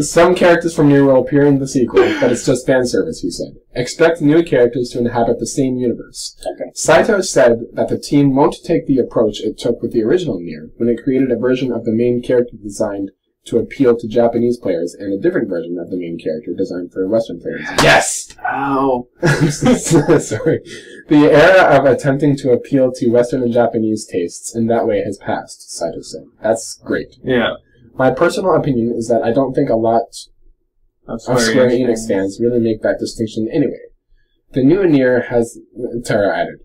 Speaker 3: Some characters from Nier will appear in the sequel, but it's just fan service, he said. Expect new characters to inhabit the same universe.
Speaker 2: Okay.
Speaker 3: Saito said that the team won't take the approach it took with the original Nier, when it created a version of the main character designed to appeal to Japanese players, and a different version of the main character designed for Western players.
Speaker 2: Yes.
Speaker 1: Ow.
Speaker 3: Sorry. The era of attempting to appeal to Western and Japanese tastes in that way has passed, Saito said. That's great.
Speaker 1: Yeah.
Speaker 3: My personal opinion is that I don't think a lot of Square Enix fans really make that distinction anyway. The new Nier has... Tara added.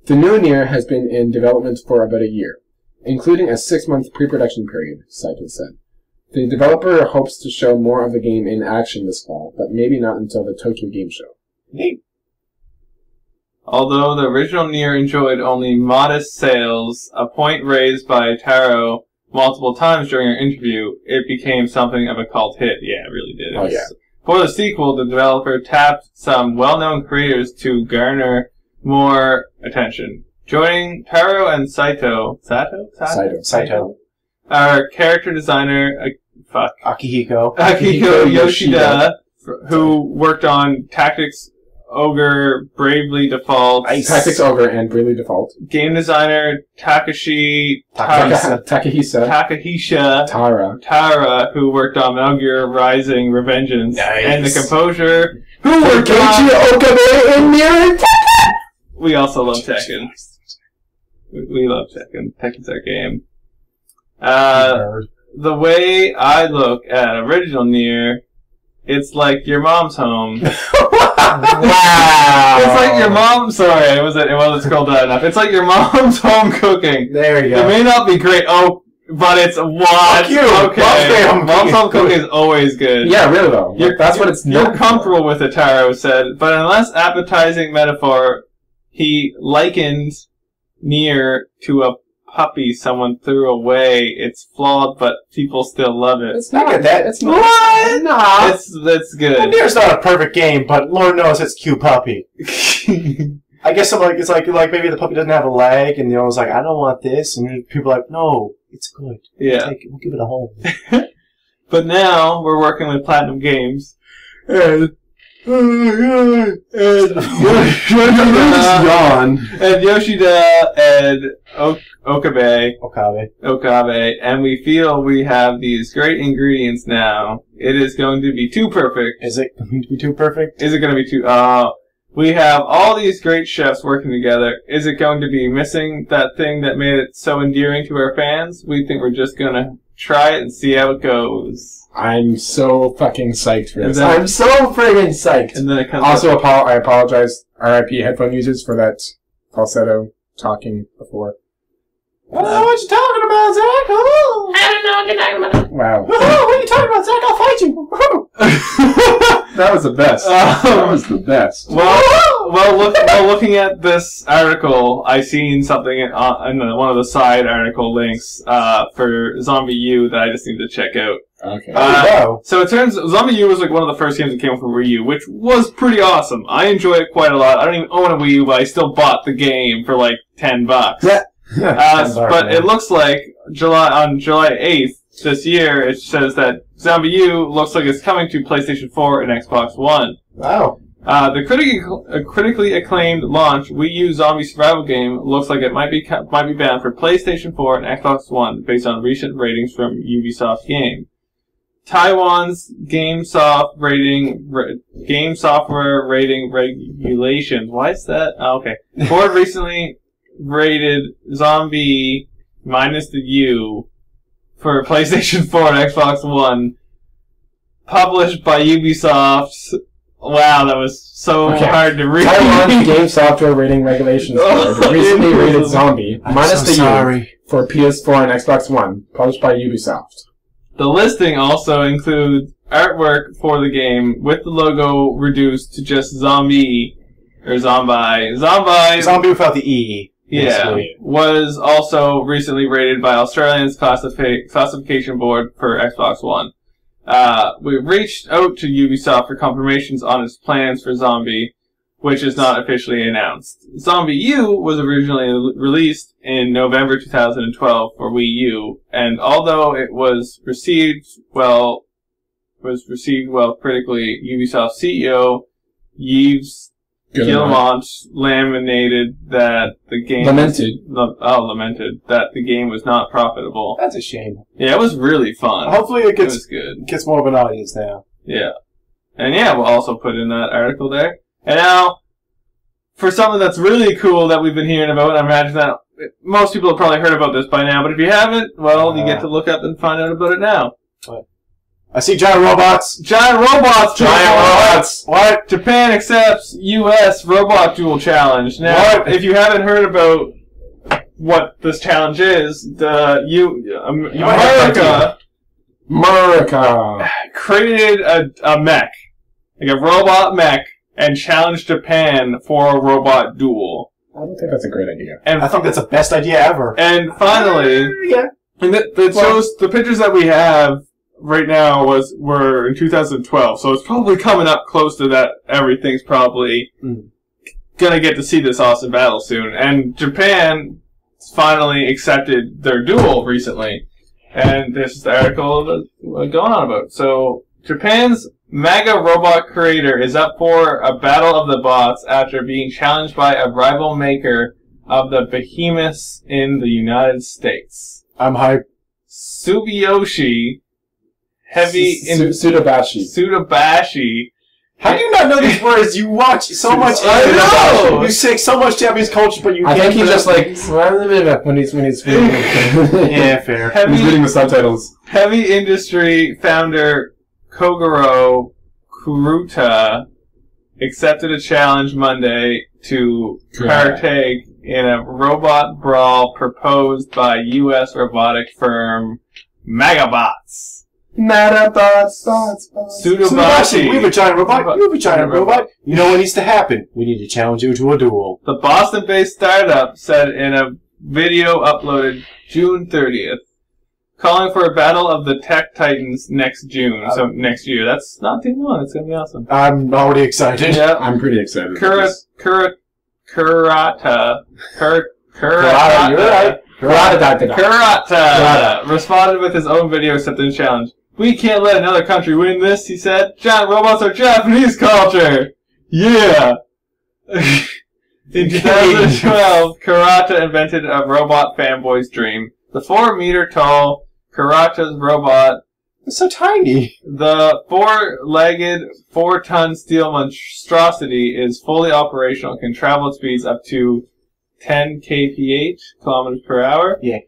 Speaker 3: The new Nier has been in development for about a year, including a 6-month pre-production period, Saito said. The developer hopes to show more of the game in action this fall, but maybe not until the Tokyo Game Show.
Speaker 2: Neat.
Speaker 1: Although the original Nier enjoyed only modest sales, a point raised by Taro multiple times during our interview, it became something of a cult hit. Yeah, it really did.
Speaker 3: Oh, yeah.
Speaker 1: For the sequel, the developer tapped some well-known creators to garner more attention. Joining Taro and Saito, our character designer,
Speaker 2: Akihiko
Speaker 1: Yoshida, who worked on Tactics Ogre, Bravely Default.
Speaker 3: Tactics Ogre and Bravely Default.
Speaker 1: Game designer Takahisa Tara, who worked on Metal Gear Rising Revengeance.
Speaker 2: Nice.
Speaker 1: And the composer who worked on...
Speaker 3: Okabe in Nier.
Speaker 1: We also love Tekken. We love Tekken. Tekken's our game. The way I look at original Nier, it's like your mom's home.
Speaker 2: Wow!
Speaker 1: It's like your mom. Sorry, it wasn't scrolled down enough. It's like your mom's home cooking.
Speaker 2: There you go.
Speaker 1: It may not be great. Oh, but it's what?
Speaker 2: Fuck you.
Speaker 1: Okay. Mom's home cooking is always good.
Speaker 3: Yeah, really though. That's what it's known
Speaker 1: You're comfortable with it, Taro said, but in a less appetizing metaphor, he likened Nier to a puppy someone threw away. It's flawed, but people still love it.
Speaker 3: It's not that. It's not.
Speaker 2: What? Nah.
Speaker 1: That's good.
Speaker 2: Nier's not a perfect game, but Lord knows it's cute puppy. I guess it's like maybe the puppy doesn't have a leg, and the owner's like, I don't want this, and people are like, no, it's good.
Speaker 1: Yeah.
Speaker 2: We'll give it a home.
Speaker 1: But now we're working with Platinum Games. And Yoshida and Okabe, and we feel we have these great ingredients now. It is going to be too perfect.
Speaker 2: Is it going to be too perfect?
Speaker 1: Is it going to be too... we have all these great chefs working together. Is it going to be missing that thing that made it so endearing to our fans? We think we're just going to try it and see how it goes.
Speaker 3: I'm so fucking psyched for this. I'm so friggin' psyched.
Speaker 1: And then it comes
Speaker 3: also, I apologize, RIP headphone users, for that falsetto talking before.
Speaker 2: I don't know what you're talking about, Zach. Oh.
Speaker 5: I don't know what you're talking about.
Speaker 3: Wow.
Speaker 2: Oh, what are you talking about, Zach? I'll fight you.
Speaker 3: That was the best. That was the best.
Speaker 1: Well, looking at this article, I seen something in one of the side article links for Zombie U that I just need to check out.
Speaker 3: Okay.
Speaker 1: So it turns Zombie U was like one of the first games that came for Wii U, which was pretty awesome. I enjoy it quite a lot. I don't even own a Wii U, but I still bought the game for like $10.
Speaker 3: Yeah.
Speaker 1: But it looks like on July 8th this year, it says that Zombie U looks like it's coming to PlayStation 4 and Xbox One.
Speaker 2: Wow.
Speaker 1: The critically acclaimed launch Wii U zombie survival game looks like it might be banned for PlayStation 4 and Xbox One based on recent ratings from Ubisoft Game. Taiwan's Game Software Rating Regulations. Why is that? Oh, okay. Board recently rated Zombie minus the U for PlayStation 4 and Xbox One. Published by Ubisoft. Wow, that was so hard to read.
Speaker 3: Taiwan's Game Software Rating Regulations Board recently rated Zombie minus the U for PS4 and Xbox One, published by Ubisoft.
Speaker 1: The listing also includes artwork for the game with the logo reduced to just zombie or zombie.
Speaker 2: Zombie without the E.
Speaker 1: Yeah, was also recently rated by Australia's classification board for Xbox One. We reached out to Ubisoft for confirmations on its plans for Zombie, which is not officially announced. Zombie U was originally released in November 2012 for Wii U, and although it was received well critically, Ubisoft CEO Yves Guillemot lamented that the game lamented that the game was not profitable.
Speaker 2: That's a shame.
Speaker 1: Yeah, it was really fun.
Speaker 2: Hopefully it
Speaker 1: was good.
Speaker 2: Gets more of an audience now.
Speaker 1: Yeah. And yeah, we'll also put in that article there. And now, for something that's really cool that we've been hearing about, I imagine that most people have probably heard about this by now, but if you haven't, well, you get to look up and find out about it now.
Speaker 2: What? I see giant robots!
Speaker 1: Giant robots!
Speaker 2: What?
Speaker 1: Japan accepts U.S. robot duel challenge. Now, if you haven't heard about what this challenge is, America created a mech, like a robot mech, and challenged Japan for a robot duel.
Speaker 3: I don't think that's a great idea.
Speaker 2: And I think that's the best idea ever.
Speaker 1: And finally, and shows the pictures that we have right now were in 2012, so it's probably coming up close to that. Everything's probably gonna get to see this awesome battle soon. And Japan finally accepted their duel recently, and this is the article that's going on about. So Japan's MAGA robot creator is up for a battle of the bots after being challenged by a rival maker of the behemoths in the United States.
Speaker 2: I'm hyped.
Speaker 1: Subashi. Sudabashi.
Speaker 2: How do you not know these words? You watch so much.
Speaker 1: I know.
Speaker 2: You say so much Japanese culture, but you can't.
Speaker 3: I think he just like when he's
Speaker 2: yeah, fair.
Speaker 3: He's reading the subtitles.
Speaker 1: Heavy industry founder Kogoro Kuruta accepted a challenge Monday to partake in a robot brawl proposed by U.S. robotic firm Megabots.
Speaker 2: Sudabashi. We have a giant robot. You have a giant robot. You know what needs to happen? We need to challenge you to a duel.
Speaker 1: The Boston-based startup said in a video uploaded June 30th, calling for a battle of the tech titans next June. So next year. That's not too long. It's going to be awesome.
Speaker 2: I'm already excited.
Speaker 1: Yeah.
Speaker 3: I'm pretty excited.
Speaker 1: Kurata responded with his own video accepting the challenge. We can't let another country win this, he said. Giant robots are Japanese culture. Yeah. In 2012, Kurata invented a robot fanboy's dream. The 4-meter-tall Kurata's robot.
Speaker 2: It's so tiny.
Speaker 1: The 4-legged, 4-ton steel monstrosity is fully operational and can travel at speeds up to 10 kph, kilometers per hour.
Speaker 2: Yeah.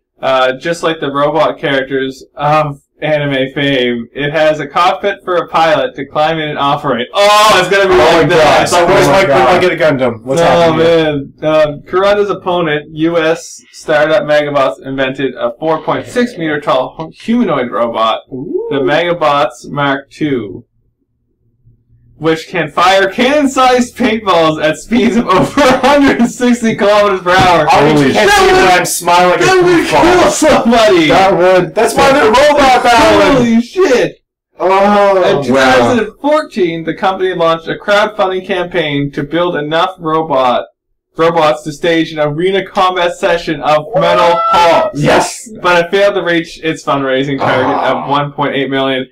Speaker 1: Just like the robot characters of anime fame, it has a cockpit for a pilot to climb in and operate. Oh, it's gonna be like that.
Speaker 2: So where's my get a Gundam? What's happening?
Speaker 1: Man. Kurata's opponent, U.S. startup Megabots, invented a 4.6 meter tall humanoid robot, the Megabots Mark II, which can fire cannon-sized paintballs at speeds of over 160 kilometers per hour.
Speaker 2: Holy shit! I'm smiling.
Speaker 1: That would kill somebody.
Speaker 2: That's why they're robot battling.
Speaker 1: Holy shit!
Speaker 3: Oh,
Speaker 1: in 2014, the company launched a crowdfunding campaign to build enough robots to stage an arena combat session of Metal Hawks.
Speaker 2: Yes,
Speaker 1: but it failed to reach its fundraising target of 1.8 million.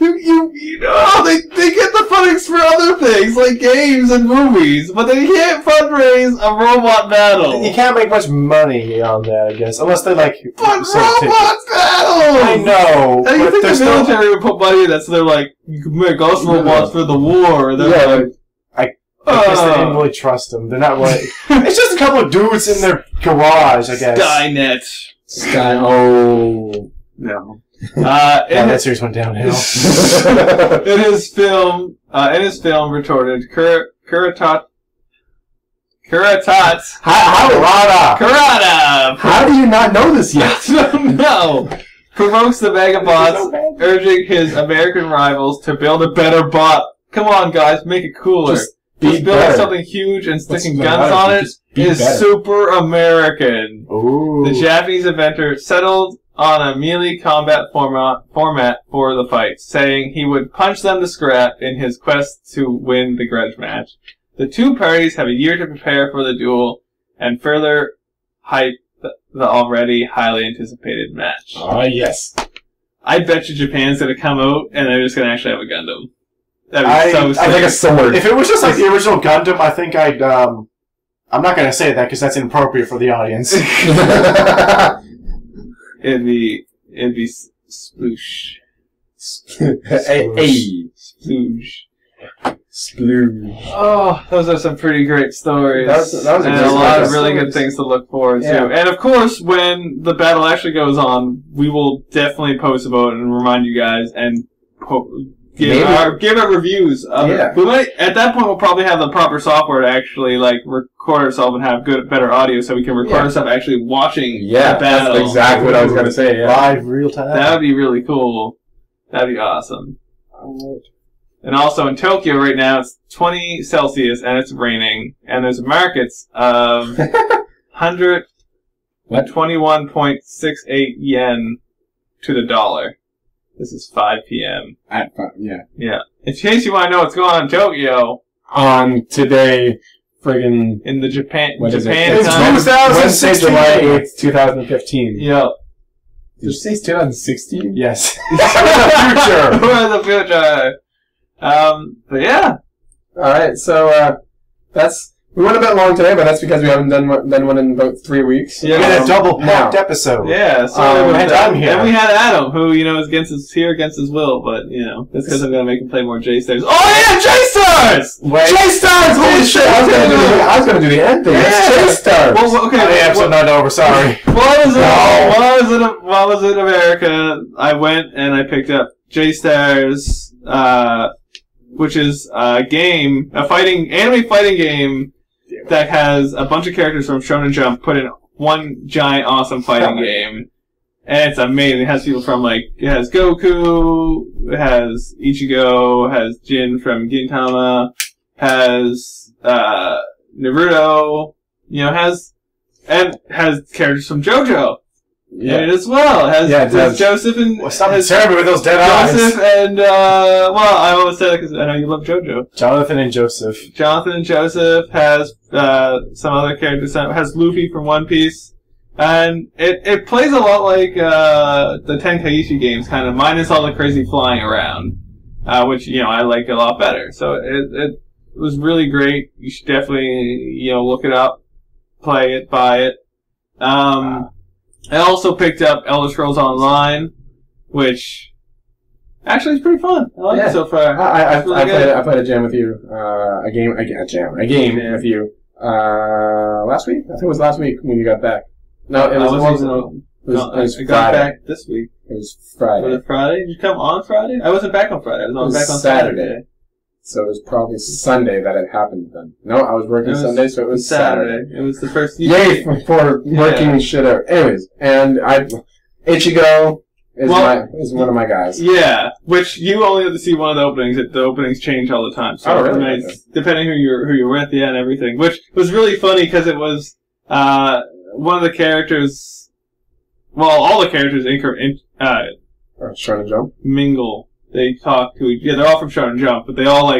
Speaker 1: You know, they get the fundings for other things, like games and movies, but they can't fundraise a robot battle.
Speaker 2: You can't make much money on that, I guess, unless they like...
Speaker 1: But robot battles!
Speaker 2: I know,
Speaker 1: and you think the military would put money in that, so they're like, you can make us robots for the war. They're
Speaker 2: I guess they didn't really trust them. They're not like... It's just a couple of dudes in their garage, I guess.
Speaker 1: Skynet.
Speaker 3: No.
Speaker 2: That series went downhill.
Speaker 1: In his film, retorted Kurata.
Speaker 3: Kurata.
Speaker 1: Kurata.
Speaker 3: How do you not know this yet?
Speaker 1: I don't know. provokes the Megabots, urging his American rivals to build a better bot. Come on, guys, make it cooler. Just building something huge and sticking guns on it is super American.
Speaker 2: Ooh.
Speaker 1: The Japanese inventor settled on a melee combat format for the fight, saying he would punch them to scrap in his quest to win the grudge match. The two parties have a year to prepare for the duel and further hype the already highly anticipated match.
Speaker 3: Ah, yes.
Speaker 1: I bet you Japan's gonna come out and they're just gonna actually have a Gundam. That'd be so sick.
Speaker 3: I think a sword.
Speaker 2: If it was just like the original Gundam, I think I'd, I'm not gonna say that because that's inappropriate for the audience.
Speaker 1: It'd be sploosh.
Speaker 3: Hey.
Speaker 1: Sploosh.
Speaker 3: Sploosh.
Speaker 1: Oh, those are some pretty great stories.
Speaker 3: That was a
Speaker 1: and
Speaker 3: good
Speaker 1: a lot of
Speaker 3: story.
Speaker 1: really good things to look forward to.
Speaker 3: Yeah.
Speaker 1: And of course, when the battle actually goes on, we will definitely post about it and remind you guys and give our reviews of it. We might, at that point, we'll probably have the proper software to actually like record ourselves and have better audio, so we can record ourselves actually watching the battle.
Speaker 3: That's exactly what I was going to say. Yeah.
Speaker 2: Live, real time.
Speaker 1: That would be really cool. That'd be awesome. And also in Tokyo right now, it's 20 Celsius and it's raining, and there's markets of 121.68 yen to the dollar. This is 5 p.m.
Speaker 3: At 5, yeah.
Speaker 1: Yeah. In case you want to know what's going on in Tokyo.
Speaker 3: On today, friggin'
Speaker 1: in the Japan
Speaker 3: what is
Speaker 1: time.
Speaker 3: It's
Speaker 2: 2016.
Speaker 3: July 8th, 2015.
Speaker 1: Yep.
Speaker 3: Did you say it's 2016?
Speaker 2: Yes.
Speaker 1: We're in the future. But yeah.
Speaker 3: Alright, so, we went a bit long today, but that's because we haven't done one in about 3 weeks.
Speaker 1: Yeah.
Speaker 2: We had a double packed episode.
Speaker 1: Yeah, so
Speaker 2: and I'm here.
Speaker 1: And we had Adam, who, you know, is here against his will, but, you know, that's because I'm going to make him play more J-Stars. Oh yeah, J-Stars!
Speaker 3: J-Stars! Holy shit! I was going to do the end thing. It's J-Stars!
Speaker 1: Well, okay.
Speaker 2: The episode not over, sorry.
Speaker 1: While I was in America, I went and I picked up J-Stars, which is a game, anime fighting game that has a bunch of characters from Shonen Jump put in one giant awesome fighting game. And it's amazing. It has people from it has Goku, it has Ichigo, it has Jin from Gintama, has Naruto, you know, has characters from JoJo. Yeah. And as well, it has Joseph and
Speaker 2: stop staring with those dead
Speaker 1: Joseph
Speaker 2: eyes.
Speaker 1: And well, I always say that because I know you love JoJo.
Speaker 2: Jonathan and Joseph
Speaker 1: has some other characters. Has Luffy from One Piece, and it plays a lot like the Tenkaichi games, kind of minus all the crazy flying around, which you know I like a lot better. So it was really great. You should definitely look it up, play it, buy it. I also picked up Elder Scrolls Online, which actually is pretty fun. I like it so far.
Speaker 3: I played a jam with you. A game with you. Last week? I think it was last week when you got back. No, it was
Speaker 1: I got back this week.
Speaker 3: It was Friday.
Speaker 1: Was it Friday? Did you come on Friday? I wasn't back on Friday. I was back on Saturday.
Speaker 3: So it was probably Sunday that it happened then. No, I was working Sunday, so it was Saturday.
Speaker 1: It was the first...
Speaker 3: Yay for working shit out. Anyways, and Ichigo is one of my guys.
Speaker 1: Yeah, which you only have to see one of the openings. The openings change all the time. So
Speaker 3: really?
Speaker 1: Depending who you're with, yeah, and everything. Which was really funny because it was one of the characters... Well, all the characters
Speaker 3: Shonen Jump?
Speaker 1: mingle. They talk to they're all from Shonen Jump, but they all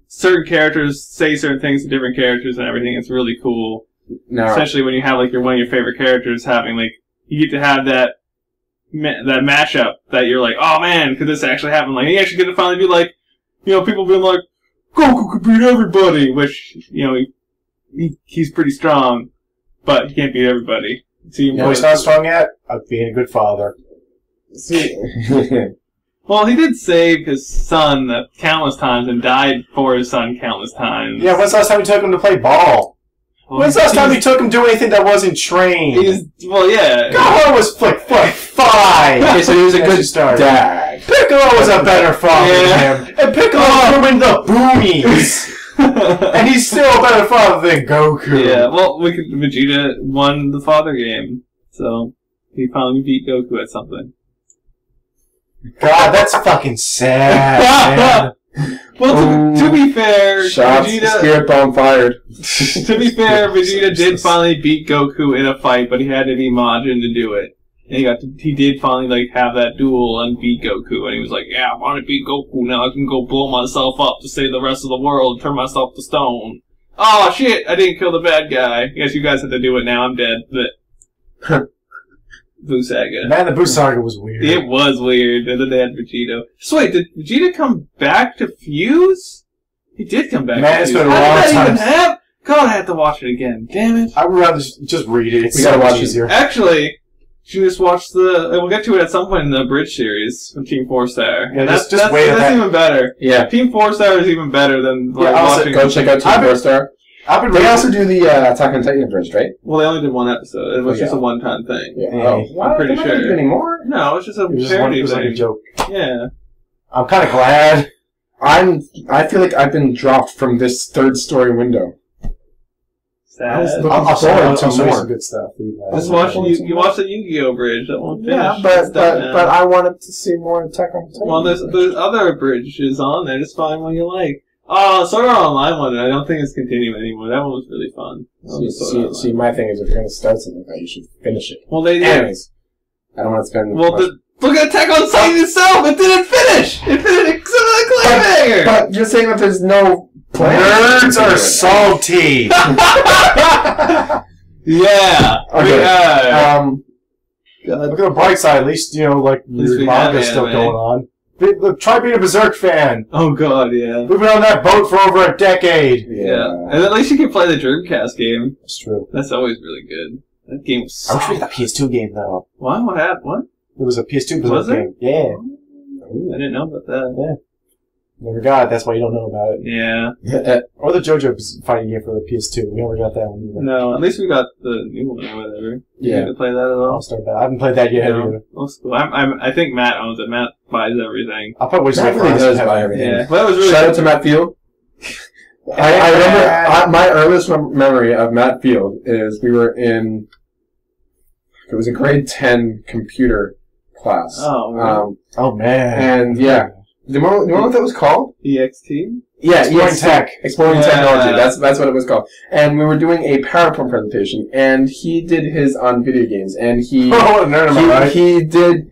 Speaker 1: certain characters say certain things to different characters and everything. It's really cool.
Speaker 3: No.
Speaker 1: Especially when you have one of your favorite characters having you get to have that mashup that you're like, oh man, could this actually happen? You actually get to finally be people being like, Goku could beat everybody, which he's pretty strong, but he can't beat everybody. So
Speaker 2: he's not strong yet. Of being a good father.
Speaker 3: See.
Speaker 1: Well, he did save his son countless times and died for his son countless times.
Speaker 2: Yeah, when's the last time you took him to play ball? When's the last time you took him to do anything that wasn't trained?
Speaker 1: Yeah.
Speaker 2: Goku was flick 5.
Speaker 3: Okay, so he was a good dad.
Speaker 2: Piccolo was a better father than him. And Piccolo threw in the boomies. And he's still a better father than Goku.
Speaker 1: Yeah, well, Vegeta won the father game, so he finally beat Goku at something.
Speaker 2: God, that's fucking sad, man.
Speaker 1: Well, to be fair,
Speaker 3: Shots,
Speaker 1: Vegeta.
Speaker 3: spirit bomb fired.
Speaker 1: To be fair, Vegeta did finally beat Goku in a fight, but he had to be Majin to do it. And he did finally like have that duel and beat Goku, and he was like, "Yeah, I want to beat Goku now. I can go blow myself up to save the rest of the world, turn myself to stone." Oh shit! I didn't kill the bad guy. I guess you guys have to do it now. I'm dead. But Boo Saga.
Speaker 2: Man, the Boo Saga was weird.
Speaker 1: It was weird. And then they had Vegeta. So wait, did Vegeta come back to fuse? He did come back.
Speaker 2: Man,
Speaker 1: to
Speaker 2: it's
Speaker 1: fuse.
Speaker 2: been a
Speaker 1: How
Speaker 2: long
Speaker 1: did that
Speaker 2: time.
Speaker 1: even happen? God, I have to watch it again. Damn it.
Speaker 2: I would rather just read it. It's
Speaker 3: We
Speaker 2: so
Speaker 3: gotta
Speaker 2: much
Speaker 3: watch it.
Speaker 2: easier.
Speaker 1: Actually, you just watch the. We'll get to it at some point in the Bridge series from Team 4-Star.
Speaker 2: Yeah,
Speaker 1: And
Speaker 2: just
Speaker 1: that's
Speaker 2: wait at that.
Speaker 1: even better.
Speaker 3: Yeah.
Speaker 1: Team 4-Star is even better than like,
Speaker 2: Yeah, also,
Speaker 1: watching.
Speaker 3: Go check out Team
Speaker 2: I've been-
Speaker 3: 4-Star.
Speaker 2: I've been
Speaker 3: They
Speaker 2: reading.
Speaker 3: also do the Attack on Titan Bridge, right?
Speaker 1: Well, they only did one episode. It was
Speaker 3: Oh,
Speaker 1: just
Speaker 3: yeah.
Speaker 1: a one-time thing.
Speaker 3: Yeah.
Speaker 2: Yeah.
Speaker 3: Oh,
Speaker 1: pretty
Speaker 3: Am I
Speaker 1: sure.
Speaker 3: gonna do any more?
Speaker 1: No, it was just a
Speaker 2: It was just one,
Speaker 1: parody
Speaker 2: it was like a
Speaker 1: thing.
Speaker 2: joke.
Speaker 1: Yeah.
Speaker 2: I'm kind of glad.
Speaker 3: I feel like I've been dropped from this third story window.
Speaker 1: Sad.
Speaker 3: Looking
Speaker 2: I'll
Speaker 3: forward to
Speaker 2: show you
Speaker 3: more.
Speaker 2: some good stuff.
Speaker 1: Just watch you watch the Yu-Gi-Oh bridge. That won't finish.
Speaker 3: Yeah,
Speaker 1: It's done now.
Speaker 3: but I wanted to see more Attack on Titan.
Speaker 1: Well, there's other bridges on there. Just find one you like. Oh, Sword Art Online one. I don't think it's continuing anymore. That one was really fun. That was Sword Art
Speaker 3: See, my thing is, if you're gonna start something like that, you should finish it.
Speaker 1: Well, they did.
Speaker 3: Anyways, I don't want to spend.
Speaker 1: Well,
Speaker 3: much-
Speaker 1: look at Attack on Titan itself. It didn't finish. It finished except for the cliffhanger.
Speaker 3: But you're saying that there's no plan.
Speaker 2: Nerds are salty.
Speaker 1: Yeah.
Speaker 3: Okay.
Speaker 2: Look at the bright side. At least, like,
Speaker 1: least
Speaker 2: your
Speaker 1: we have
Speaker 2: manga's still
Speaker 1: anime.
Speaker 2: going on. Look, try being a Berserk fan.
Speaker 1: Oh God, yeah.
Speaker 2: We've been on that boat for over a decade.
Speaker 1: Yeah. And at least you can play the Dreamcast game.
Speaker 2: That's true.
Speaker 1: That's always really good. That game was
Speaker 2: I wish we
Speaker 1: solid.
Speaker 2: had that PS2 game, though.
Speaker 1: What happened? What?
Speaker 2: It was a PS2 Berserk
Speaker 1: Was it?
Speaker 2: game. Yeah.
Speaker 1: I didn't know about that.
Speaker 2: Never got it. That's why you don't know about it.
Speaker 1: Yeah.
Speaker 2: Or the JoJo fighting game for the PS2. We never got that one either.
Speaker 1: No, at least we got the new one or whatever.
Speaker 3: Yeah.
Speaker 1: You get to play that at
Speaker 2: I'll
Speaker 1: all?
Speaker 2: start that. I haven't played that yet
Speaker 1: No.
Speaker 2: either.
Speaker 1: Old school. I think Matt owns it. Matt buys everything.
Speaker 2: I'll probably wait
Speaker 3: Matt
Speaker 2: till
Speaker 3: really
Speaker 2: my
Speaker 3: does
Speaker 2: friends
Speaker 3: buy
Speaker 2: have it.
Speaker 3: everything.
Speaker 1: Yeah. But that was really
Speaker 3: Shout out to Matt Field. I remember my earliest memory of Matt Field is we were in. It was a grade 10 computer class.
Speaker 1: Oh, really?
Speaker 2: Oh, man.
Speaker 3: And yeah, do you remember what that was called?
Speaker 1: EXT?
Speaker 3: Yeah,
Speaker 2: Exploring
Speaker 3: EXT.
Speaker 2: Tech.
Speaker 3: Exploring
Speaker 1: Yeah.
Speaker 3: Technology. That's what it was called. And we were doing a PowerPoint presentation, and he did his on video games, and he
Speaker 2: Oh, what a nerd am I, right?
Speaker 3: he did.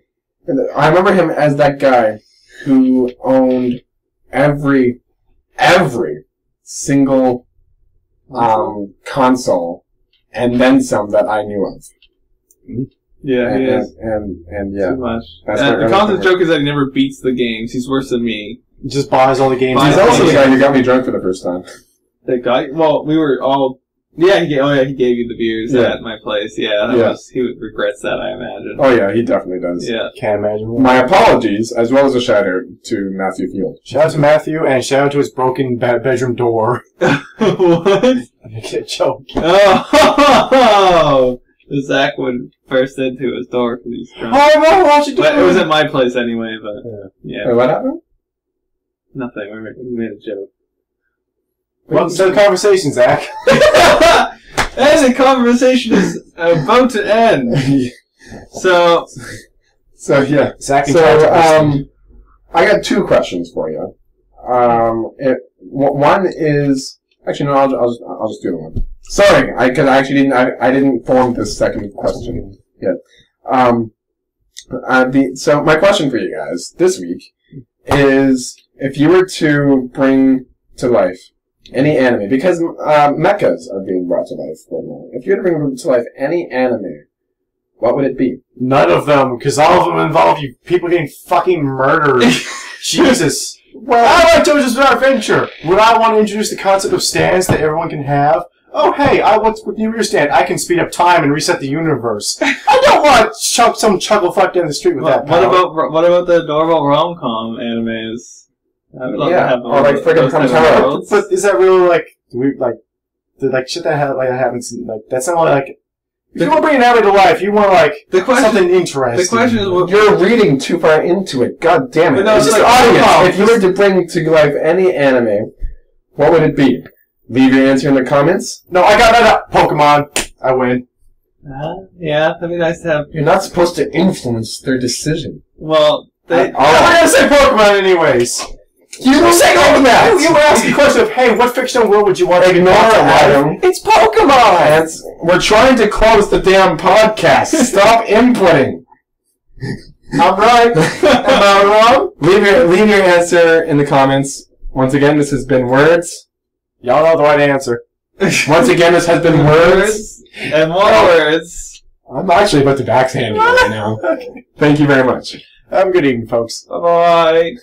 Speaker 3: I remember him as that guy who owned every single console, and then some that I knew of.
Speaker 1: Yeah, he is.
Speaker 3: And yeah.
Speaker 1: Too much.
Speaker 3: That's
Speaker 1: And
Speaker 3: what
Speaker 1: the
Speaker 3: I
Speaker 1: constant
Speaker 3: remember.
Speaker 1: joke is that he never beats the games. He's worse than me.
Speaker 2: He just buys all the games.
Speaker 1: Buys
Speaker 3: He's
Speaker 1: all
Speaker 3: also
Speaker 1: the
Speaker 3: the guy who got me drunk for the first time.
Speaker 1: That guy. Well, we were all. Yeah, he gave you the beers
Speaker 3: Yeah.
Speaker 1: at my place. Yeah, that
Speaker 3: Yeah.
Speaker 1: was. He regrets that, I imagine.
Speaker 3: Oh yeah, he definitely does.
Speaker 1: Yeah.
Speaker 2: Can't imagine.
Speaker 3: My apologies, as well as a shout out to Matthew Field.
Speaker 2: Shout out to Matthew, and shout out to his broken bedroom door.
Speaker 1: What?
Speaker 2: I'm making a joke.
Speaker 1: Oh! Zach would burst into his door because he's drunk.
Speaker 2: Oh, no, what you
Speaker 1: But it was
Speaker 2: doing?
Speaker 1: at my place anyway, but yeah.
Speaker 3: Wait, what happened?
Speaker 1: Nothing. We made a joke.
Speaker 2: Welcome to the conversation, Zach.
Speaker 1: And the conversation is about to end. So,
Speaker 3: So yeah.
Speaker 2: Zach and
Speaker 3: So I got two questions for you. One is actually no, I'll just do the one. Sorry, because I actually didn't form this second question yet. So my question for you guys this week is if you were to bring to life any anime, because mechas are being brought to life right now. If you were to bring to life any anime, what would it be?
Speaker 2: None of them, because all of them involve you people getting fucking murdered. Jesus.
Speaker 3: Well,
Speaker 2: I like JoJo's Bizarre Adventure. Would I want to introduce the concept of stands that everyone can have? Oh, hey, what's with your stand? I can speed up time and reset the universe. I don't want some chuckle fuck down the street with that
Speaker 1: what
Speaker 2: power.
Speaker 1: about the adorable rom-com animes? I would love to
Speaker 3: Yeah,
Speaker 1: have
Speaker 3: or like friggin'
Speaker 1: those type of
Speaker 3: Pantera.
Speaker 1: worlds.
Speaker 2: But is that really shit that happens? That's not like. If you want to bring an anime to life, you want something interesting.
Speaker 1: The question is,
Speaker 3: you're reading too far into it. God damn it!
Speaker 1: But no,
Speaker 3: It's
Speaker 1: it's
Speaker 3: just
Speaker 1: like,
Speaker 3: audience.
Speaker 1: oh,
Speaker 3: If you were to bring to life any anime, what would it be? Leave your answer in the comments.
Speaker 2: No, I got that. Pokemon. I win.
Speaker 1: yeah, that'd be nice to have.
Speaker 3: You're not supposed to influence their decision.
Speaker 1: Well,
Speaker 2: I'm gonna say Pokemon anyways.
Speaker 3: You say Pokemon!
Speaker 2: You were asking the question of, hey, what fictional world would you want to
Speaker 3: Ignore Adam.
Speaker 2: It's Pokemon!
Speaker 3: We're trying to close the damn podcast. Stop inputting.
Speaker 2: I'm right. Am I wrong?
Speaker 3: Leave your answer in the comments. Once again, this has been Words.
Speaker 2: Y'all know the right answer.
Speaker 3: Once again, this has been Words.
Speaker 1: And more words.
Speaker 3: I'm actually about to backhand you right now.
Speaker 2: Okay.
Speaker 3: Thank you very much.
Speaker 2: Have a good evening, folks.
Speaker 1: Bye-bye.